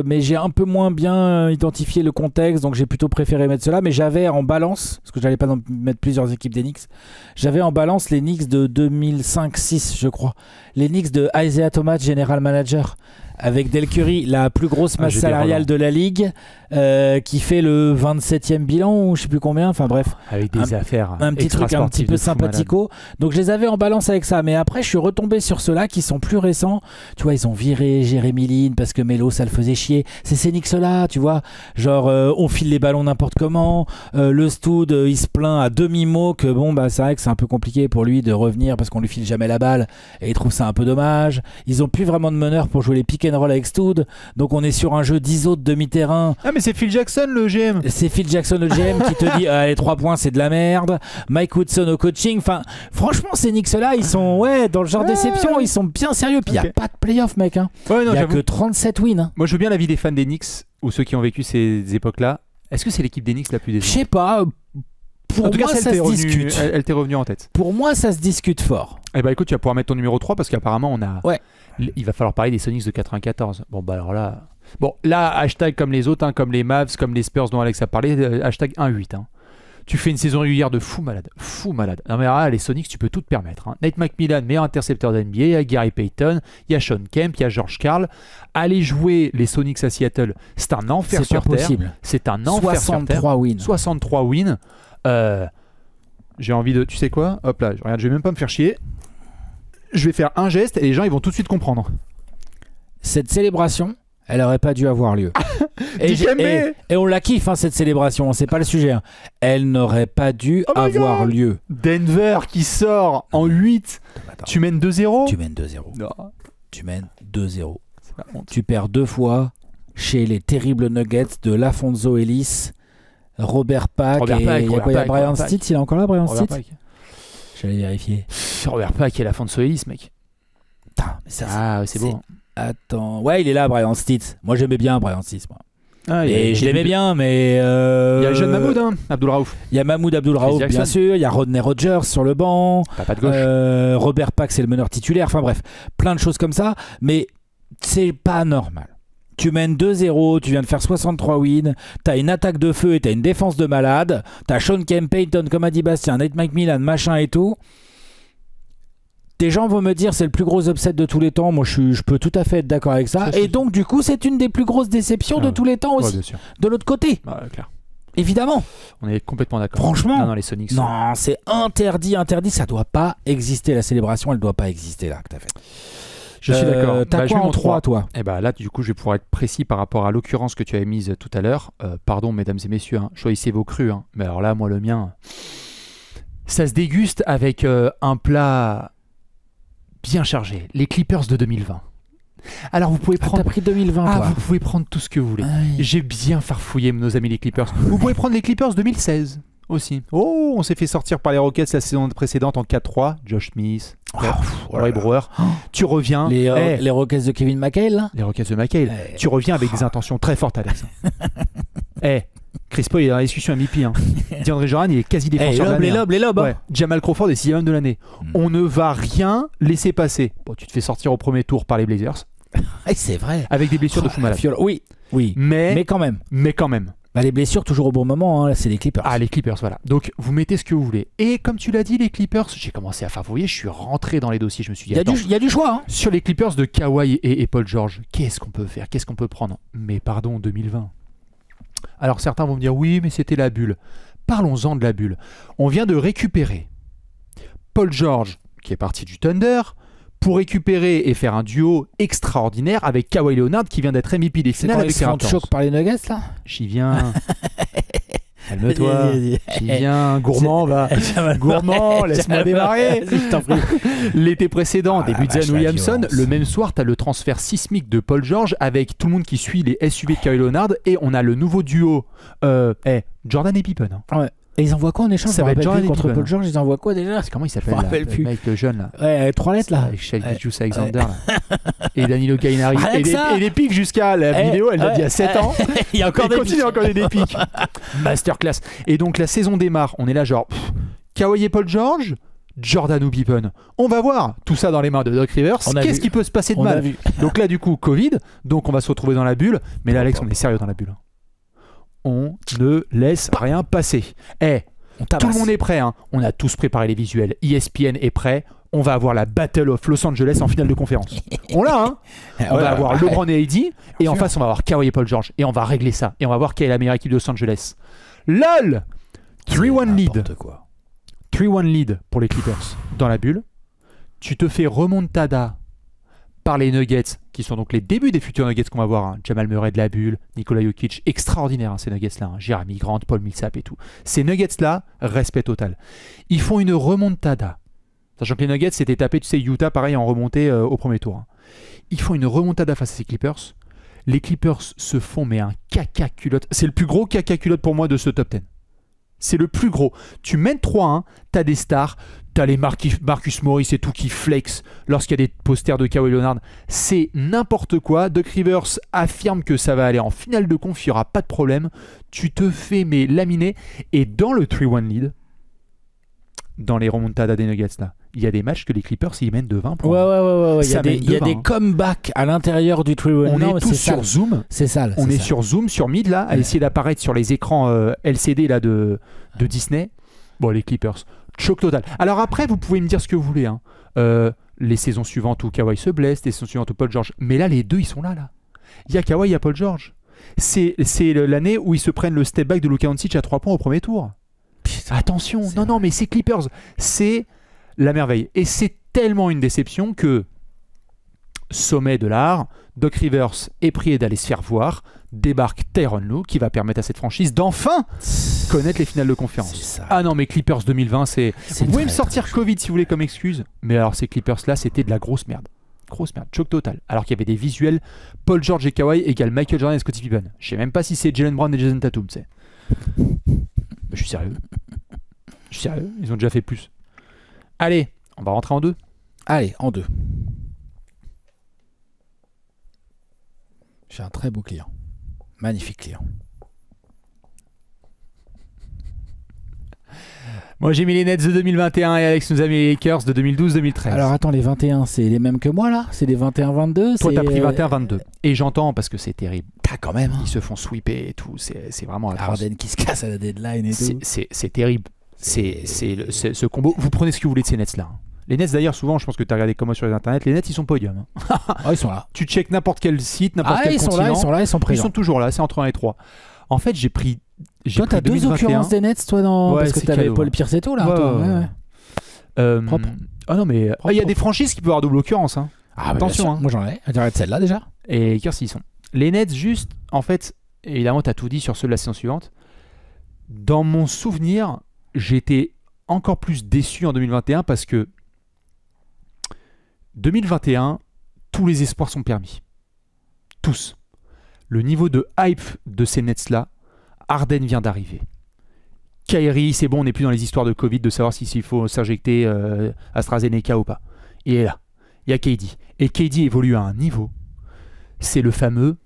mais j'ai un peu moins bien identifié le contexte, donc j'ai plutôt préféré mettre cela. Mais j'avais en balance, parce que j'allais pas mettre plusieurs équipes des Knicks, j'avais en balance les Knicks de 2005-6, je crois. Les Knicks de Isaiah Thomas, General Manager. Avec Del Curry, la plus grosse masse salariale de la ligue, qui fait le 27e bilan ou je sais plus combien, enfin bref. Avec des affaires un petit truc un petit peu sympathico. Donc je les avais en balance avec ça. Mais après, je suis retombé sur ceux-là qui sont plus récents. Tu vois, ils ont viré Jérémy Lin parce que Melo, ça le faisait chier. C'est ces Knicks-là, tu vois. Genre, on file les ballons n'importe comment. Le Stud, il se plaint à demi-mot que c'est vrai que c'est un peu compliqué pour lui de revenir parce qu'on lui file jamais la balle et il trouve ça un peu dommage. Ils ont plus vraiment de meneur pour jouer les pick and roll avec Stud. Donc on est sur un jeu d'ISO de demi-terrain. Ah, mais c'est Phil Jackson le GM. C'est Phil Jackson le GM qui te dit les 3 points c'est de la merde. Mike Woodson au coaching. Enfin, franchement, ces Knicks-là, ils sont dans le genre déception, ils sont bien sérieux. Puis il n'y a pas de playoff, mec. Hein. Il n'y a que 37 wins. Hein. Moi, je veux bien l'avis des fans des Knicks ou ceux qui ont vécu ces époques-là. Est-ce que c'est l'équipe des Knicks la plus décevante? Je sais pas. Pour moi, ça se discute. Elle t'est revenue en tête. Pour moi, ça se discute fort. Eh ben écoute, tu vas pouvoir mettre ton numéro 3 parce qu'apparemment, on a. Ouais. Il va falloir parler des Sonics de 94. Alors là. Bon, là, hashtag comme les autres, comme les Mavs, comme les Spurs dont Alex a parlé, hashtag 1-8. Tu fais une saison régulière de fou malade. Non mais là, les Sonics, tu peux tout te permettre. Nate McMillan, meilleur intercepteur de NBA, il y a Gary Payton, il y a Sean Kemp, il y a George Karl. Aller jouer les Sonics à Seattle, c'est un enfer sur terre. Possible. C'est un enfer sur terre. 63 wins. J'ai envie de... Tu sais quoi? Hop là, regarde, je vais même pas me faire chier. Je vais faire un geste et les gens, ils vont tout de suite comprendre. Cette célébration, elle aurait pas dû avoir lieu. et on la kiffe, cette célébration, c'est pas le sujet. Elle n'aurait pas dû avoir lieu. Denver qui sort en 8. Attends. Tu mènes 2-0. Tu mènes 2-0. Non. Tu mènes 2-0. Tu perds 2 fois chez les terribles Nuggets de LaFonso Ellis, Robert Pack et il y a Brian Stitt. Il est encore là, Brian Stitt? J'allais vérifier. Robert Pack et LaFonso Ellis, mec. Putain, mais ça, c'est beau. Attends, ouais, il est là, Brian Stitt. Moi, j'aimais bien Brian Stitt, moi. Et je l'aimais bien, mais... Il y a Jeune Mahmoud, Abdul Raouf. Il y a Mahmoud Abdul Raouf, bien sûr. Il y a Rodney Rogers sur le banc. Papa de gauche. Robert Pack, c'est le meneur titulaire. Enfin bref, plein de choses comme ça. Mais c'est pas normal. Tu mènes 2-0, tu viens de faire 63 wins, t'as une attaque de feu et t'as une défense de malade. T'as Sean Kemp, Payton, comme a dit Bastien, Nate McMillan, machin et tout. Des gens vont me dire c'est le plus gros upset de tous les temps. Moi, je peux tout à fait être d'accord avec ça. Et donc, du coup, c'est une des plus grosses déceptions de tous les temps aussi. Ouais, de l'autre côté. Clair. Évidemment. On est complètement d'accord. Franchement. Non, les Sonics. Non, c'est interdit. Ça doit pas exister. La célébration, elle doit pas exister là que t'as fait. Je suis d'accord. T'as quoi en 3, toi? Là, du coup, je vais pouvoir être précis par rapport à l'occurrence que tu avais mise tout à l'heure. Pardon, mesdames et messieurs, choisissez vos crus. Mais alors là, moi, le mien, ça se déguste avec un plat bien chargé. Les Clippers de 2020. Alors, vous pouvez prendre... T'as pris 2020, toi. Vous pouvez prendre tout ce que vous voulez. J'ai bien farfouillé nos amis les Clippers. Vous pouvez prendre les Clippers 2016. Aussi. Oh, on s'est fait sortir par les Rockets la saison précédente en 4-3. Josh Smith, Ray Brewer. Tu reviens. Les Rockets de Kevin McHale, là. Les Rockets de McHale. Tu reviens avec des intentions très fortes, Alex. Chris Paul est dans la discussion MVP. DeAndre Jordan, il est quasi défenseur de l'année. Les lobes. Ouais. Jamal Crawford est 6ème de l'année. On ne va rien laisser passer. Bon, tu te fais sortir au premier tour par les Blazers. C'est vrai. Avec des blessures de fou malade. Oui. Mais quand même. Bah, les blessures toujours au bon moment, hein, c'est les Clippers. Ah, les Clippers, voilà. Donc, vous mettez ce que vous voulez. Et comme tu l'as dit, les Clippers, j'ai commencé à faire, vous voyez, je suis rentré dans les dossiers, je me suis dit, il y a du choix. Hein. Sur les Clippers de Kawhi et Paul George, qu'est-ce qu'on peut faire? Qu'est-ce qu'on peut prendre? Mais pardon, 2020. Alors, certains vont me dire, oui, mais c'était la bulle. Parlons-en de la bulle. On vient de récupérer Paul George, qui est parti du Thunder, pour récupérer et faire un duo extraordinaire avec Kawhi Leonard qui vient d'être MVP des finales avec les Raptors. Choc par les Nuggets là. J'y viens. Calme-toi. J'y viens. Gourmand, laisse-moi démarrer. L'été précédent, début de Zion Williamson, le même soir, tu as le transfert sismique de Paul George avec tout le monde qui suit les SUV de Kawhi Leonard et on a le nouveau duo Jordan et Pippen. Ouais. Et ils envoient quoi en échange? Ça va être Jordan contre Paul George, ils envoient quoi déjà? Comment il s'appelle le mec, le jeune là? Ouais, 3 lettres là. Avec Shai Gilgeous Alexander là. Et Danilo Gallinari. Et des pics jusqu'à la vidéo, elle l'a dit à 7 ans. Il y a encore des pics. Masterclass. Et donc la saison démarre, on est là genre Kawhi et Paul George, Jordan ou Pippen. On va voir tout ça dans les mains de Doc Rivers. Qu'est-ce qui peut se passer de mal? Donc là du coup Covid, donc on va se retrouver dans la bulle. Mais là Alex, on est sérieux dans la bulle. On ne laisse rien passer. Tout le monde est prêt. On a tous préparé les visuels. ESPN est prêt. On va avoir la Battle of Los Angeles en finale de conférence. On l'a, On va avoir LeBron et AD. Et en face, on va avoir Kawhi et Paul George. Et on va régler ça. Et on va voir quelle est la meilleure équipe de Los Angeles. LOL 3-1 lead. 3-1 lead pour les Clippers dans la bulle. Tu te fais remontada par les Nuggets, qui sont donc les débuts des futurs Nuggets qu'on va voir. Jamal Murray de la bulle, Nikola Jokic, extraordinaire ces Nuggets-là. Jeremy Grant, Paul Millsap et tout. Ces Nuggets-là, respect total. Ils font une remontada. Sachant que les Nuggets s'étaient tapés, tu sais, Utah, pareil, en remontée au premier tour. Ils font une remontada face à ces Clippers. Les Clippers se font, mais un caca culotte. C'est le plus gros caca culotte pour moi de ce top 10. C'est le plus gros. Tu mènes 3-1, t'as des stars, t'as les Marcus Morris et tout qui flex lorsqu'il y a des posters de Kawhi Leonard. C'est n'importe quoi. Doc Rivers affirme que ça va aller en finale de conf, il n'y aura pas de problème. Tu te fais laminer. Et dans le 3-1 lead, dans les remontadas des Nuggets là, il y a des matchs que les Clippers ils mènent de 20 points. Ouais. Il y a des comebacks à l'intérieur du 3-1. On est tous sur Zoom. C'est ça. On est sur Zoom, sur Mid là, à essayer d'apparaître sur les écrans LCD là de Disney. Bon, les Clippers, choc total. Alors après, vous pouvez me dire ce que vous voulez. Les saisons suivantes où Kawhi se blesse, les saisons suivantes où Paul George. Mais là, les deux, ils sont là. Il y a Kawhi, il y a Paul George. C'est l'année où ils se prennent le step back de Luka Doncic à 3 points au premier tour. Attention, non, mais c'est Clippers, c'est la merveille. Et c'est tellement une déception que, sommet de l'art, Doc Rivers est prié d'aller se faire voir, débarque Tyronn Lue, qui va permettre à cette franchise d'enfin connaître les finales de conférence. Ah non, mais Clippers 2020, vous pouvez me sortir Covid si vous voulez comme excuse, mais alors ces Clippers-là, c'était de la grosse merde. Grosse merde, choc total. Alors qu'il y avait des visuels, Paul George et Kawhi égale Michael Jordan et Scottie Pippen. Je sais même pas si c'est Jaylen Brown et Jason Tatum, tu sais. Je suis sérieux. Ils ont déjà fait plus. Allez, on va rentrer en 2. Allez, en 2. J'ai un très beau client. Magnifique client. Moi j'ai mis les Nets de 2021 et Alex nous a mis les Lakers de 2012-2013. Alors attends, les 21 c'est les mêmes que moi là? C'est les 21-22? Toi t'as pris 21-22. Et j'entends parce que c'est terrible. Ah quand même. Ils se font sweeper et tout. C'est vraiment atroce. Harden qui se casse à la deadline et tout. C'est terrible. C'est ce combo. Vous prenez ce que vous voulez de ces Nets là. Les Nets d'ailleurs souvent je pense que tu as regardé comme moi sur les internets. Les Nets ils sont podium. Ils sont là. Tu check n'importe quel site, n'importe quel continent. Ils sont là, ils sont présents. Ils sont toujours là, c'est entre 1 et 3. En fait j'ai pris... Toi, t'as 2 occurrences des Nets, toi, parce que t'avais Paul Pierce et tout, là. Propre. Ah non, mais il y a des franchises qui peuvent avoir double occurrence. Attention. Moi, j'en ai. J'arrête celle-là, déjà. Et les Lakers, ils sont. Les Nets, juste, en fait, évidemment, t'as tout dit sur ceux de la saison suivante. Dans mon souvenir, j'étais encore plus déçu en 2021 parce que 2021, tous les espoirs sont permis. Tous. Le niveau de hype de ces Nets-là, Harden vient d'arriver. Kyrie, c'est bon, on n'est plus dans les histoires de Covid, de savoir s'il faut s'injecter AstraZeneca ou pas. Il est là. Il y a KD. Et KD évolue à un niveau. C'est le fameux...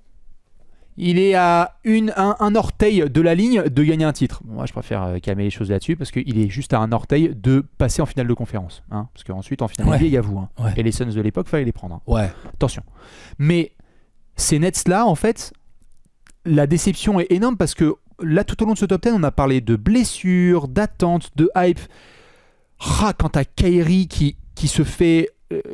Il est à un orteil de la ligne de gagner un titre. Bon, moi, je préfère calmer les choses là-dessus parce qu'il est juste à un orteil de passer en finale de conférence. Hein, parce qu'ensuite, en finale NBA, il y a vous. Hein. Ouais. Et les Suns de l'époque, il fallait les prendre. Hein. Ouais. Attention. Mais ces Nets-là, en fait, la déception est énorme parce que là, tout au long de ce top 10, on a parlé de blessures, d'attentes, de hype. Quant à Kyrie qui se fait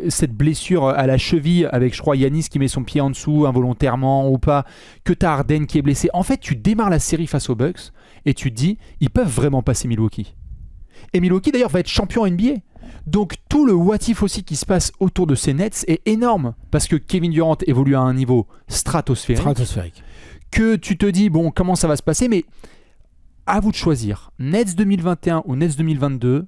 cette blessure à la cheville avec, je crois, Giannis qui met son pied en dessous involontairement ou pas, que t'as Harden qui est blessé. En fait, tu démarres la série face aux Bucks et tu te dis, ils peuvent vraiment passer Milwaukee. Et Milwaukee, d'ailleurs, va être champion NBA. Donc, tout le what if aussi qui se passe autour de ces Nets est énorme parce que Kevin Durant évolue à un niveau stratosphérique. Que tu te dis, bon, comment ça va se passer, mais à vous de choisir. Nets 2021 ou Nets 2022.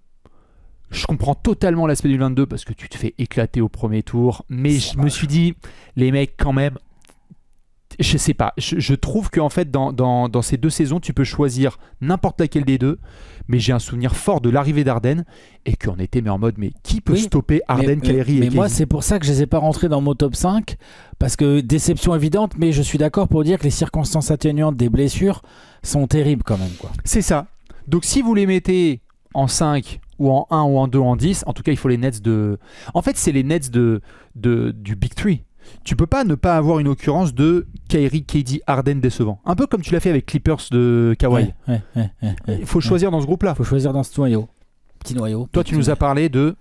Je comprends totalement l'aspect du 22 parce que tu te fais éclater au premier tour. Mais je me suis dit, les mecs, quand même, je sais pas. Je trouve qu'en fait, dans ces 2 saisons, tu peux choisir n'importe laquelle des deux. Mais j'ai un souvenir fort de l'arrivée d'Harden et qu'on était en mode, mais qui peut stopper Harden, Kyrie et Mais KD? moi, c'est pour ça que je les ai pas rentrés dans mon top 5 parce que déception évidente, mais je suis d'accord pour dire que les circonstances atténuantes des blessures sont terribles quand même, quoi. C'est ça. Donc si vous les mettez en 5 ou en 1 ou en 2 ou en 10, en tout cas il faut les Nets de... En fait c'est les Nets du Big 3. Tu peux pas ne pas avoir une occurrence de Kyrie, KD, Harden décevant. Un peu comme tu l'as fait avec Clippers de Kawhi. Il faut choisir dans ce groupe-là. Il faut choisir dans ce noyau. Petit noyau. Toi tu nous as parlé de...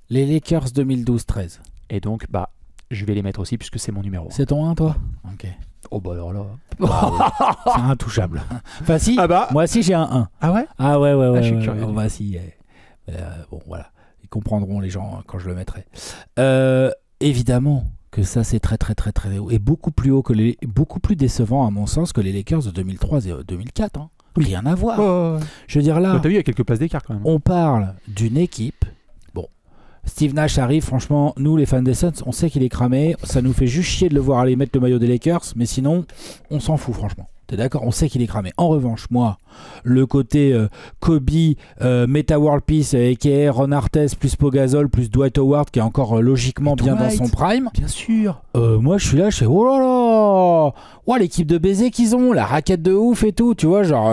Les Lakers 2012-13. Et donc je vais les mettre aussi puisque c'est mon numéro. C'est ton 1 toi? Ok. Oh bah alors là... C'est intouchable. Enfin si, moi aussi j'ai un 1. Ah ouais? Ah ouais. Je suis curieux. Bah si. Bon voilà, ils comprendront les gens quand je le mettrai. Évidemment que ça c'est très haut et beaucoup plus haut beaucoup plus décevant à mon sens que les Lakers de 2003 et 2004. Hein. Rien à voir. Oh. Je veux dire là, t'as vu il y a quelques passes d'écart quand même. On parle d'une équipe. Bon, Steve Nash arrive. Franchement, nous les fans des Suns, on sait qu'il est cramé. Ça nous fait juste chier de le voir aller mettre le maillot des Lakers, mais sinon, on s'en fout franchement. T'es d'accord? On sait qu'il est cramé. En revanche, moi, le côté Kobe, Meta World Peace, a.k.a. Ron Artest, plus Pogazol, plus Dwight Howard, qui est encore logiquement bien dans son prime. Bien sûr. Moi, je suis là, je fais oh là là, oh, l'équipe de baiser qu'ils ont, la raquette de ouf et tout, tu vois, genre...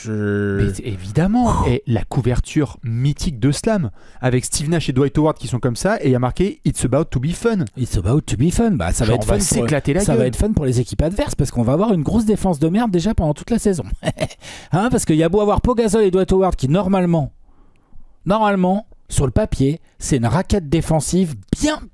Mais évidemment, et la couverture mythique de Slam, avec Steve Nash et Dwight Howard qui sont comme ça, et il y a marqué « It's about to be fun ». It's about to be fun. Bah, ça va être fun. S'éclater la gueule. Ça va être fun pour les équipes adverses, parce qu'on va avoir une grosse défense de merde déjà pendant toute la saison. Hein, parce qu'il y a beau avoir Pogazol et Dwight Howard qui, normalement, sur le papier, c'est une raquette défensive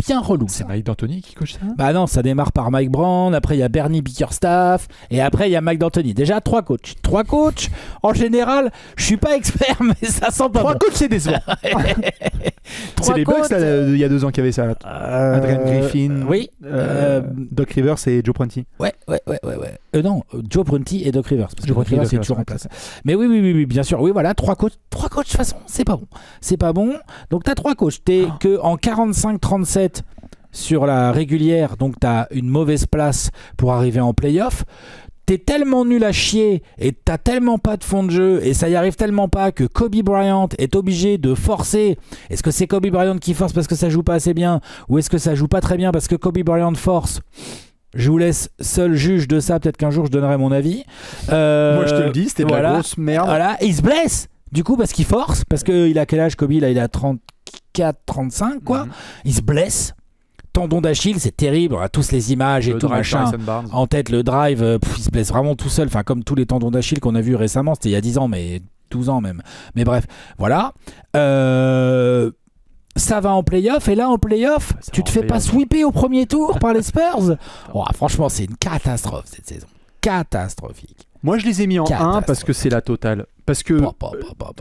bien relou. C'est Mike D'Antoni qui coach ça? Bah non, ça démarre par Mike Brown, après il y a Bernie Bickerstaff, et après il y a Mike D'Antoni. Déjà 3 coachs. 3 coachs, en général, je suis pas expert, mais ça sent pas 3 bon. coachs, c'est décevant. C'est les Bucks il y a 2 ans qui avaient ça. Adrian Griffin, oui, Doc Rivers et Joe Prunty. Ouais. Non, Joe Prunty et Doc Rivers. Parce que Doc Rivers est toujours en place. Mais oui, bien sûr. Oui, voilà, 3 coachs. 3 coachs, de toute façon, c'est pas bon. Donc, tu as 3 coachs. T'es que en 45-37 sur la régulière, donc tu as une mauvaise place pour arriver en play-off. T'es tellement nul à chier et t'as tellement pas de fond de jeu et ça y arrive tellement pas que Kobe Bryant est obligé de forcer. Est-ce que c'est Kobe Bryant qui force parce que ça joue pas assez bien ou est-ce que ça joue pas très bien parce que Kobe Bryant force? Je vous laisse seul juge de ça. Peut-être qu'un jour je donnerai mon avis. Moi je te le dis, c'était de la grosse merde. Voilà, il se blesse du coup parce qu'il force, parce qu'il a quel âge Kobe là? Il a 34-35 quoi. Il se blesse. Tendon d'Achille, c'est terrible, on a tous les images et tout machin en tête, le drive, il se blesse vraiment tout seul, enfin comme tous les tendons d'Achille qu'on a vus récemment, c'était il y a 10 ans, mais 12 ans même. Mais bref, voilà. Ça va en play-off, et là en play-off, tu te fais pas sweeper au premier tour par les Spurs. Oh, franchement, c'est une catastrophe cette saison. Catastrophique. Moi je les ai mis en 1 parce que c'est la totale. Parce que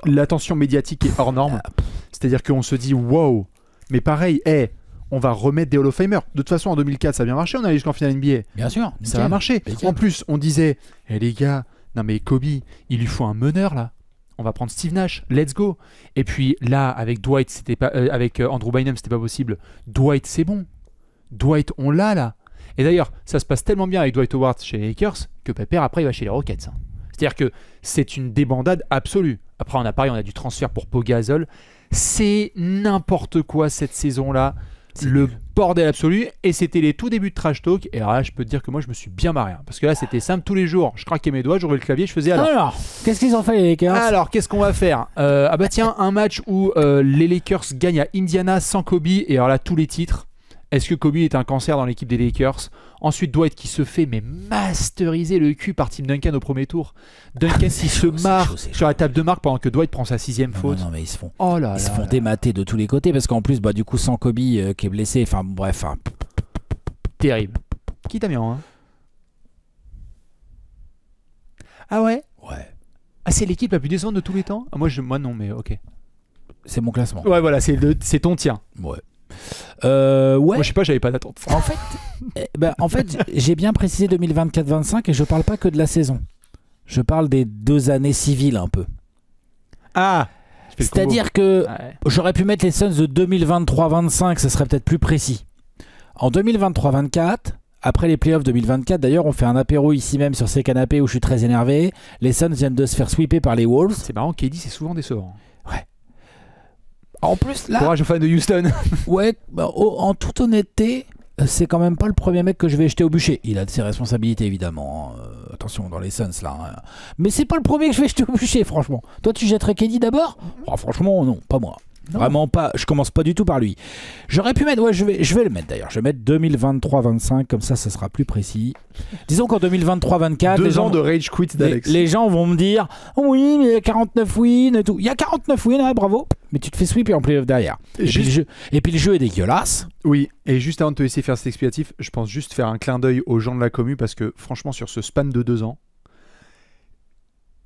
l'attention médiatique est hors norme. C'est-à-dire qu'on se dit wow, mais pareil, on va remettre des Hall of Famers. De toute façon, en 2004, ça a bien marché. On est allé jusqu'en finale NBA. Bien sûr. Ça va marcher. En plus, on disait les gars, non mais Kobe, il lui faut un meneur là. On va prendre Steve Nash. Let's go. Et puis là, avec Dwight, c'était pas, avec Andrew Bynum, c'était pas possible. Dwight, c'est bon. Dwight, on l'a là. Et d'ailleurs, ça se passe tellement bien avec Dwight Howard chez les Lakers que Pepper, après, il va chez les Rockets. C'est-à-dire que c'est une débandade absolue. Après, on a du transfert pour Pau Gasol. C'est n'importe quoi cette saison-là. Le bordel absolu. Et c'était les tout débuts de Trash Talk. Et alors là, je peux te dire que moi, je me suis bien marré. Parce que là, c'était simple tous les jours. Je craquais mes doigts, j'ouvrais le clavier, je faisais Alors, qu'est-ce qu'ils ont fait les Lakers? Alors, qu'est-ce qu'on va faire? Ah bah tiens, un match où les Lakers gagnent à Indiana sans Kobe. Et alors là, tous les titres. Est-ce que Kobe est un cancer dans l'équipe des Lakers? Ensuite, Dwight qui se fait masteriser le cul par Tim Duncan au premier tour. Duncan qui se marre sur la table de marque pendant que Dwight prend sa 6e faute. Non, mais ils se font démater de tous les côtés parce qu'en plus, bah, du coup, sans Kobe qui est blessé, enfin bref. Terrible. Qui t'a mis en 1? Ah ouais? Ouais. Ah, c'est l'équipe la plus décevante de tous les temps? Moi non, mais ok. C'est mon classement. Ouais, voilà, c'est ton tien. Ouais. Ouais. Moi, je sais pas, j'avais pas d'attente. En fait, j'ai bien précisé 2024-25 et je parle pas que de la saison. Je parle des 2 années civiles un peu. Ah. C'est-à-dire que j'aurais pu mettre les Suns de 2023-25, ça serait peut-être plus précis. En 2023-24, après les playoffs 2024, d'ailleurs, on fait un apéro ici même sur ces canapés où je suis très énervé. Les Suns viennent de se faire sweeper par les Wolves. C'est marrant, KD, c'est souvent décevant. Ouais. En plus, là. Courage aux fans de Houston. Ouais, bah, en toute honnêteté, c'est quand même pas le premier mec que je vais jeter au bûcher. Il a de ses responsabilités, évidemment. Attention, dans les Suns, là. Hein. Mais c'est pas le premier que je vais jeter au bûcher, franchement. Toi, tu jetterais KD d'abord? Franchement, non, pas moi. Non. Vraiment pas, je commence pas du tout par lui. J'aurais pu mettre, je vais le mettre d'ailleurs. Je vais mettre 2023-25, comme ça sera plus précis. Disons qu'en 2023-24, 2 ans de rage quit d'Alex. Les gens vont me dire, oui, mais il y a 49 wins et tout. Il y a 49 wins, ouais, bravo. Mais tu te fais sweeper en playoff derrière. Et puis le jeu est dégueulasse. Oui, et juste avant de te laisser faire cet explicatif, je pense juste faire un clin d'œil aux gens de la commu parce que franchement, sur ce span de 2 ans,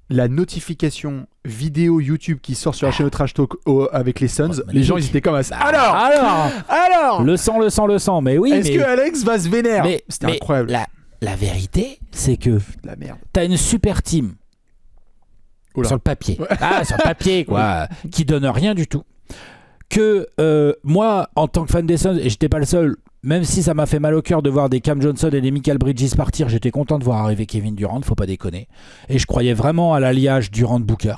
la notification vidéo YouTube qui sort sur la chaîne Trash Talk avec les Suns, les gens ils étaient comme ça. Alors le sang, mais oui. Est-ce que Alex va se vénérer? C'était incroyable. La vérité, c'est que la merde. T'as une super team. Oula. Sur le papier. Ouais. Sur le papier, quoi. Qui donne rien du tout. Que moi, en tant que fan des Suns, et j'étais pas le seul, même si ça m'a fait mal au cœur de voir des Cam Johnson et des Michael Bridges partir, j'étais content de voir arriver Kevin Durant, faut pas déconner. Et je croyais vraiment à l'alliage Durant-Booker.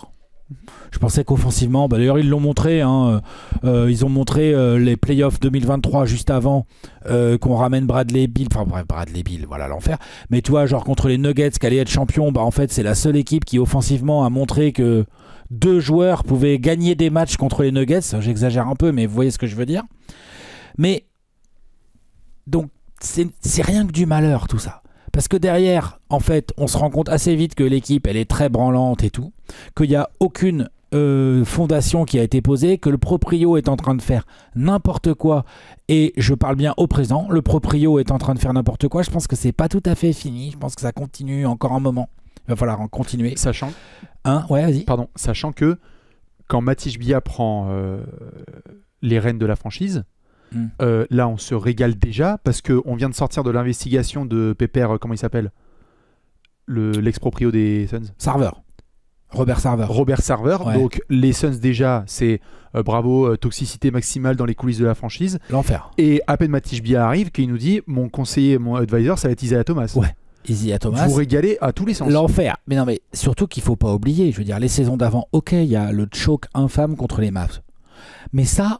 Je pensais qu'offensivement, d'ailleurs ils l'ont montré, hein, ils ont montré les playoffs 2023 juste avant qu'on ramène Bradley Beal, enfin bref Bradley Beal, voilà l'enfer. Mais tu vois, genre contre les Nuggets qui allaient être champions, en fait c'est la seule équipe qui offensivement a montré que 2 joueurs pouvaient gagner des matchs contre les Nuggets. J'exagère un peu, mais vous voyez ce que je veux dire. Mais donc c'est rien que du malheur tout ça. Parce que derrière, en fait, on se rend compte assez vite que l'équipe, elle est très branlante et tout, qu'il n'y a aucune fondation qui a été posée, que le proprio est en train de faire n'importe quoi, et je parle bien au présent, le proprio est en train de faire n'importe quoi. Je pense que c'est pas tout à fait fini, je pense que ça continue encore un moment. Il va falloir en continuer. Sachant... Ouais, vas-y. Pardon, sachant que quand Matisse Bia prend les rênes de la franchise, là on se régale déjà parce qu'on vient de sortir de l'investigation de Pépère, comment il s'appelle, l'ex-proprio des Suns, Robert Sarver. Ouais. Donc les Suns déjà c'est bravo, toxicité maximale dans les coulisses de la franchise, l'enfer. Et à peine Matisse Bia arrive qu'il nous dit mon conseiller, mon advisor, ça va être Isaiah Thomas. Ouais. Isaiah Thomas, vous régalez à tous les sens. L'enfer. Mais non, mais surtout qu'il faut pas oublier, je veux dire, les saisons d'avant, ok, il y a le choke infâme contre les Mavs, mais ça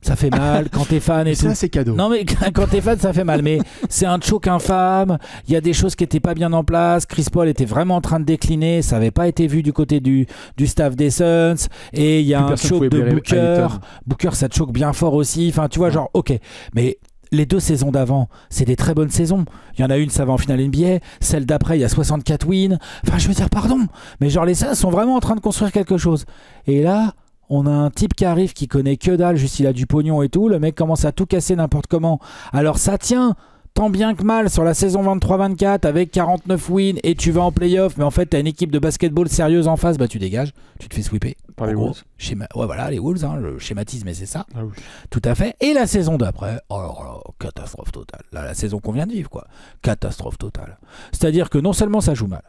fait mal quand t'es fan et tout. Ça c'est cadeau. Non mais quand t'es fan ça fait mal, mais c'est un choke infâme. Il y a des choses qui étaient pas bien en place. Chris Paul était vraiment en train de décliner, ça avait pas été vu du côté du staff des Suns. Et il y a un choke de Booker. Booker ça choke bien fort aussi. Enfin tu vois genre ok, mais les 2 saisons d'avant, c'est des très bonnes saisons. Il y en a une, ça va en finale NBA. Celle d'après, il y a 64 wins. Enfin, je veux dire, pardon. Mais genre, les Suns sont vraiment en train de construire quelque chose. Et là, on a un type qui arrive qui connaît que dalle, juste il a du pognon et tout. Le mec commence à tout casser n'importe comment. Alors ça tient tant bien que mal sur la saison 23-24 avec 49 wins et tu vas en playoff. Mais en fait, t'as une équipe de basketball sérieuse en face. Bah, tu dégages. Tu te fais sweeper. Par les Wolves. Ouais, voilà, les Wolves. Hein, je schématise, mais c'est ça. Ah oui. Tout à fait. Et la saison d'après, oh là là, catastrophe totale. Là, la saison qu'on vient de vivre, quoi. Catastrophe totale. C'est-à-dire que non seulement ça joue mal.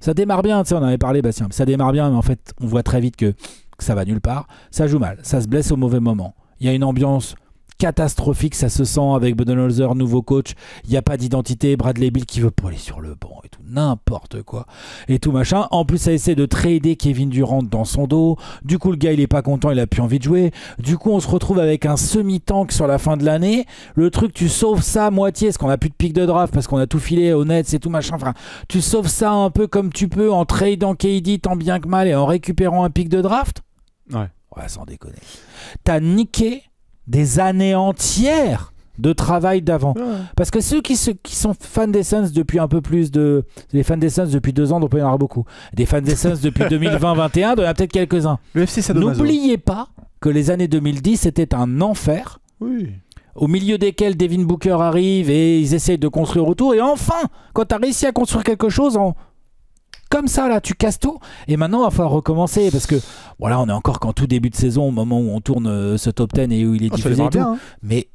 Ça démarre bien, tu sais, on en avait parlé, Bastien. Ça démarre bien, mais en fait, on voit très vite que ça va nulle part. Ça joue mal. Ça se blesse au mauvais moment. Il y a une ambiance catastrophique, ça se sent avec Budenholzer, nouveau coach, il n'y a pas d'identité, Bradley Beal qui veut pas aller sur le banc et tout, n'importe quoi et tout machin. En plus ça essaie de trader Kevin Durant dans son dos, du coup le gars il est pas content, il a plus envie de jouer, du coup on se retrouve avec un semi-tank sur la fin de l'année, le truc tu sauves ça à moitié parce qu'on a plus de pick de draft, parce qu'on a tout filé aux Nets et tout machin, enfin tu sauves ça un peu comme tu peux en tradant KD tant bien que mal et en récupérant un pick de draft. Ouais, sans déconner. T'as niqué des années entières de travail d'avant. Parce que ceux qui sont fans des Suns depuis un peu plus de... Les fans des Suns depuis 2 ans, donc il y en aura beaucoup. Des fans des Suns depuis 2020-21, il y en a peut-être quelques-uns. Le FC Sadomaso. N'oubliez pas que les années 2010, c'était un enfer. Oui. Au milieu desquels Devin Booker arrive et ils essayent de construire autour. Et enfin, quand tu as réussi à construire quelque chose comme ça, là, tu casses tout. Et maintenant, il va falloir recommencer. Parce que, voilà, on est encore qu'en tout début de saison, au moment où on tourne ce top 10 et où il est diffusé et tout. Bien, hein. Mais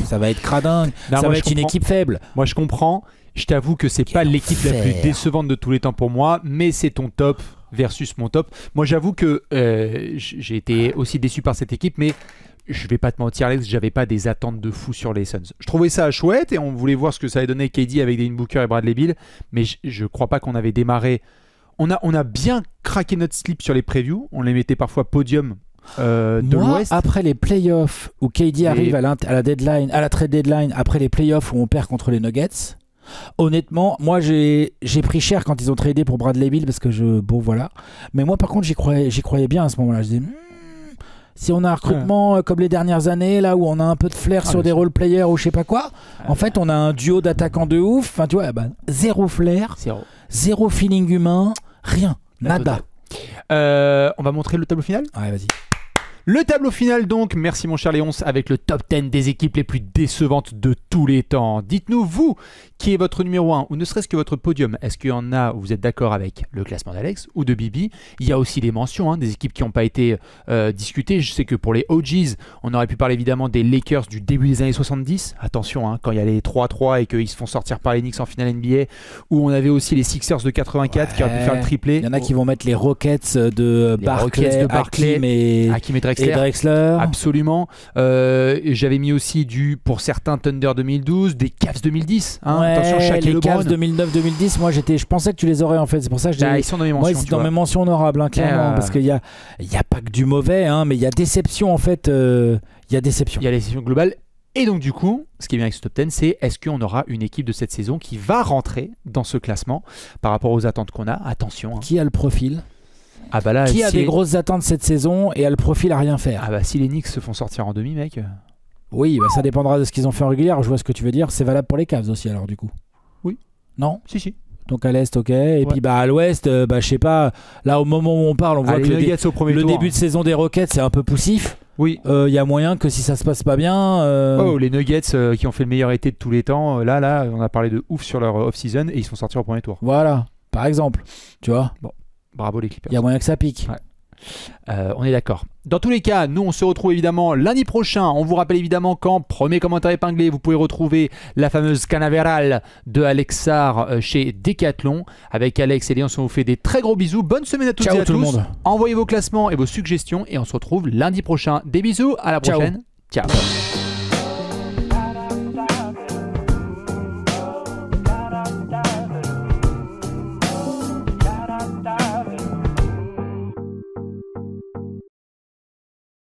ça va être cradingue. Ça va être une équipe faible. Moi, je comprends. Je t'avoue que c'est pas l'équipe la plus décevante de tous les temps pour moi. Mais c'est ton top versus mon top. Moi, j'avoue que j'ai été aussi déçu par cette équipe. Mais je vais pas te mentir, Alex, j'avais pas des attentes de fou sur les Suns. Je trouvais ça chouette et on voulait voir ce que ça allait donner KD avec Devin Booker et Bradley Beal, mais je crois pas qu'on avait démarré. On a bien craqué notre slip sur les previews, on les mettait parfois podium de l'Ouest. Après les playoffs où KD arrive à la deadline, à la trade deadline, après les playoffs où on perd contre les Nuggets, honnêtement, moi j'ai pris cher quand ils ont tradé pour Bradley Beal parce que bon voilà. Mais moi par contre j'y croyais bien à ce moment-là. Je disais si on a un recrutement comme les dernières années, là où on a un peu de flair sur des role-players ou je sais pas quoi, en fait on a un duo d'attaquants de ouf, enfin tu vois, zéro flair, zéro feeling humain, rien, nada. On va montrer le tableau final ? Ouais, vas-y. Le tableau final donc, merci mon cher Léonce, avec le top 10 des équipes les plus décevantes de tous les temps. Dites-nous, vous, qui est votre numéro 1, ou ne serait-ce que votre podium. Est-ce qu'il y en a où vous êtes d'accord avec le classement d'Alex ou de Bibi? Il y a aussi des mentions, des équipes qui n'ont pas été discutées. Je sais que pour les OGs, on aurait pu parler évidemment des Lakers du début des années 70. Attention, quand il y a les 3-3 et qu'ils se font sortir par les Knicks en finale NBA, où on avait aussi les Sixers de 84 qui auraient pu faire le triplé. Il y en a qui vont mettre les Rockets de Barclay, Hakim et Drexler. Absolument. J'avais mis aussi pour certains Thunder 2012, des Cavs 2010. Attention, Shaq et les LeBron. Cavs 2009-2010, moi je pensais que tu les aurais en fait. C'est pour ça que ils sont dans mes mentions. Moi, dans mes mentions honorables, clairement. Parce qu'il y a pas que du mauvais, mais il y a déception en fait. Il y a déception. Il y a déception globale. Et donc du coup, ce qui est bien avec ce top 10, c'est est-ce qu'on aura une équipe de cette saison qui va rentrer dans ce classement par rapport aux attentes qu'on a? Attention. Qui a le profil? Là, qui a des grosses attentes cette saison et a le profil à rien faire? Si les Knicks se font sortir en demi, mec. Oui, ça dépendra de ce qu'ils ont fait en régulière. Je vois ce que tu veux dire. C'est valable pour les Cavs aussi, alors du coup. Oui. Non? Si. Donc à l'Est, ok. Et puis à l'Ouest, je sais pas. Là, au moment où on parle, on voit que le début de saison des Rockets, c'est un peu poussif. Oui. Y a moyen que si ça se passe pas bien. Les Nuggets qui ont fait le meilleur été de tous les temps, là, on a parlé de ouf sur leur off-season et ils sont sortis au premier tour. Voilà, par exemple. Tu vois? Bon. Bravo les Clippers. Il y a moyen que ça pique. Ouais. On est d'accord. Dans tous les cas, nous on se retrouve évidemment lundi prochain. On vous rappelle évidemment qu'en premier commentaire épinglé, vous pouvez retrouver la fameuse Canaveral de Alexar chez Decathlon. Avec Alex et Léon, on vous fait des très gros bisous. Bonne semaine à toutes et à tous. Tout le monde. Envoyez vos classements et vos suggestions et on se retrouve lundi prochain. Des bisous, à la prochaine. Ciao.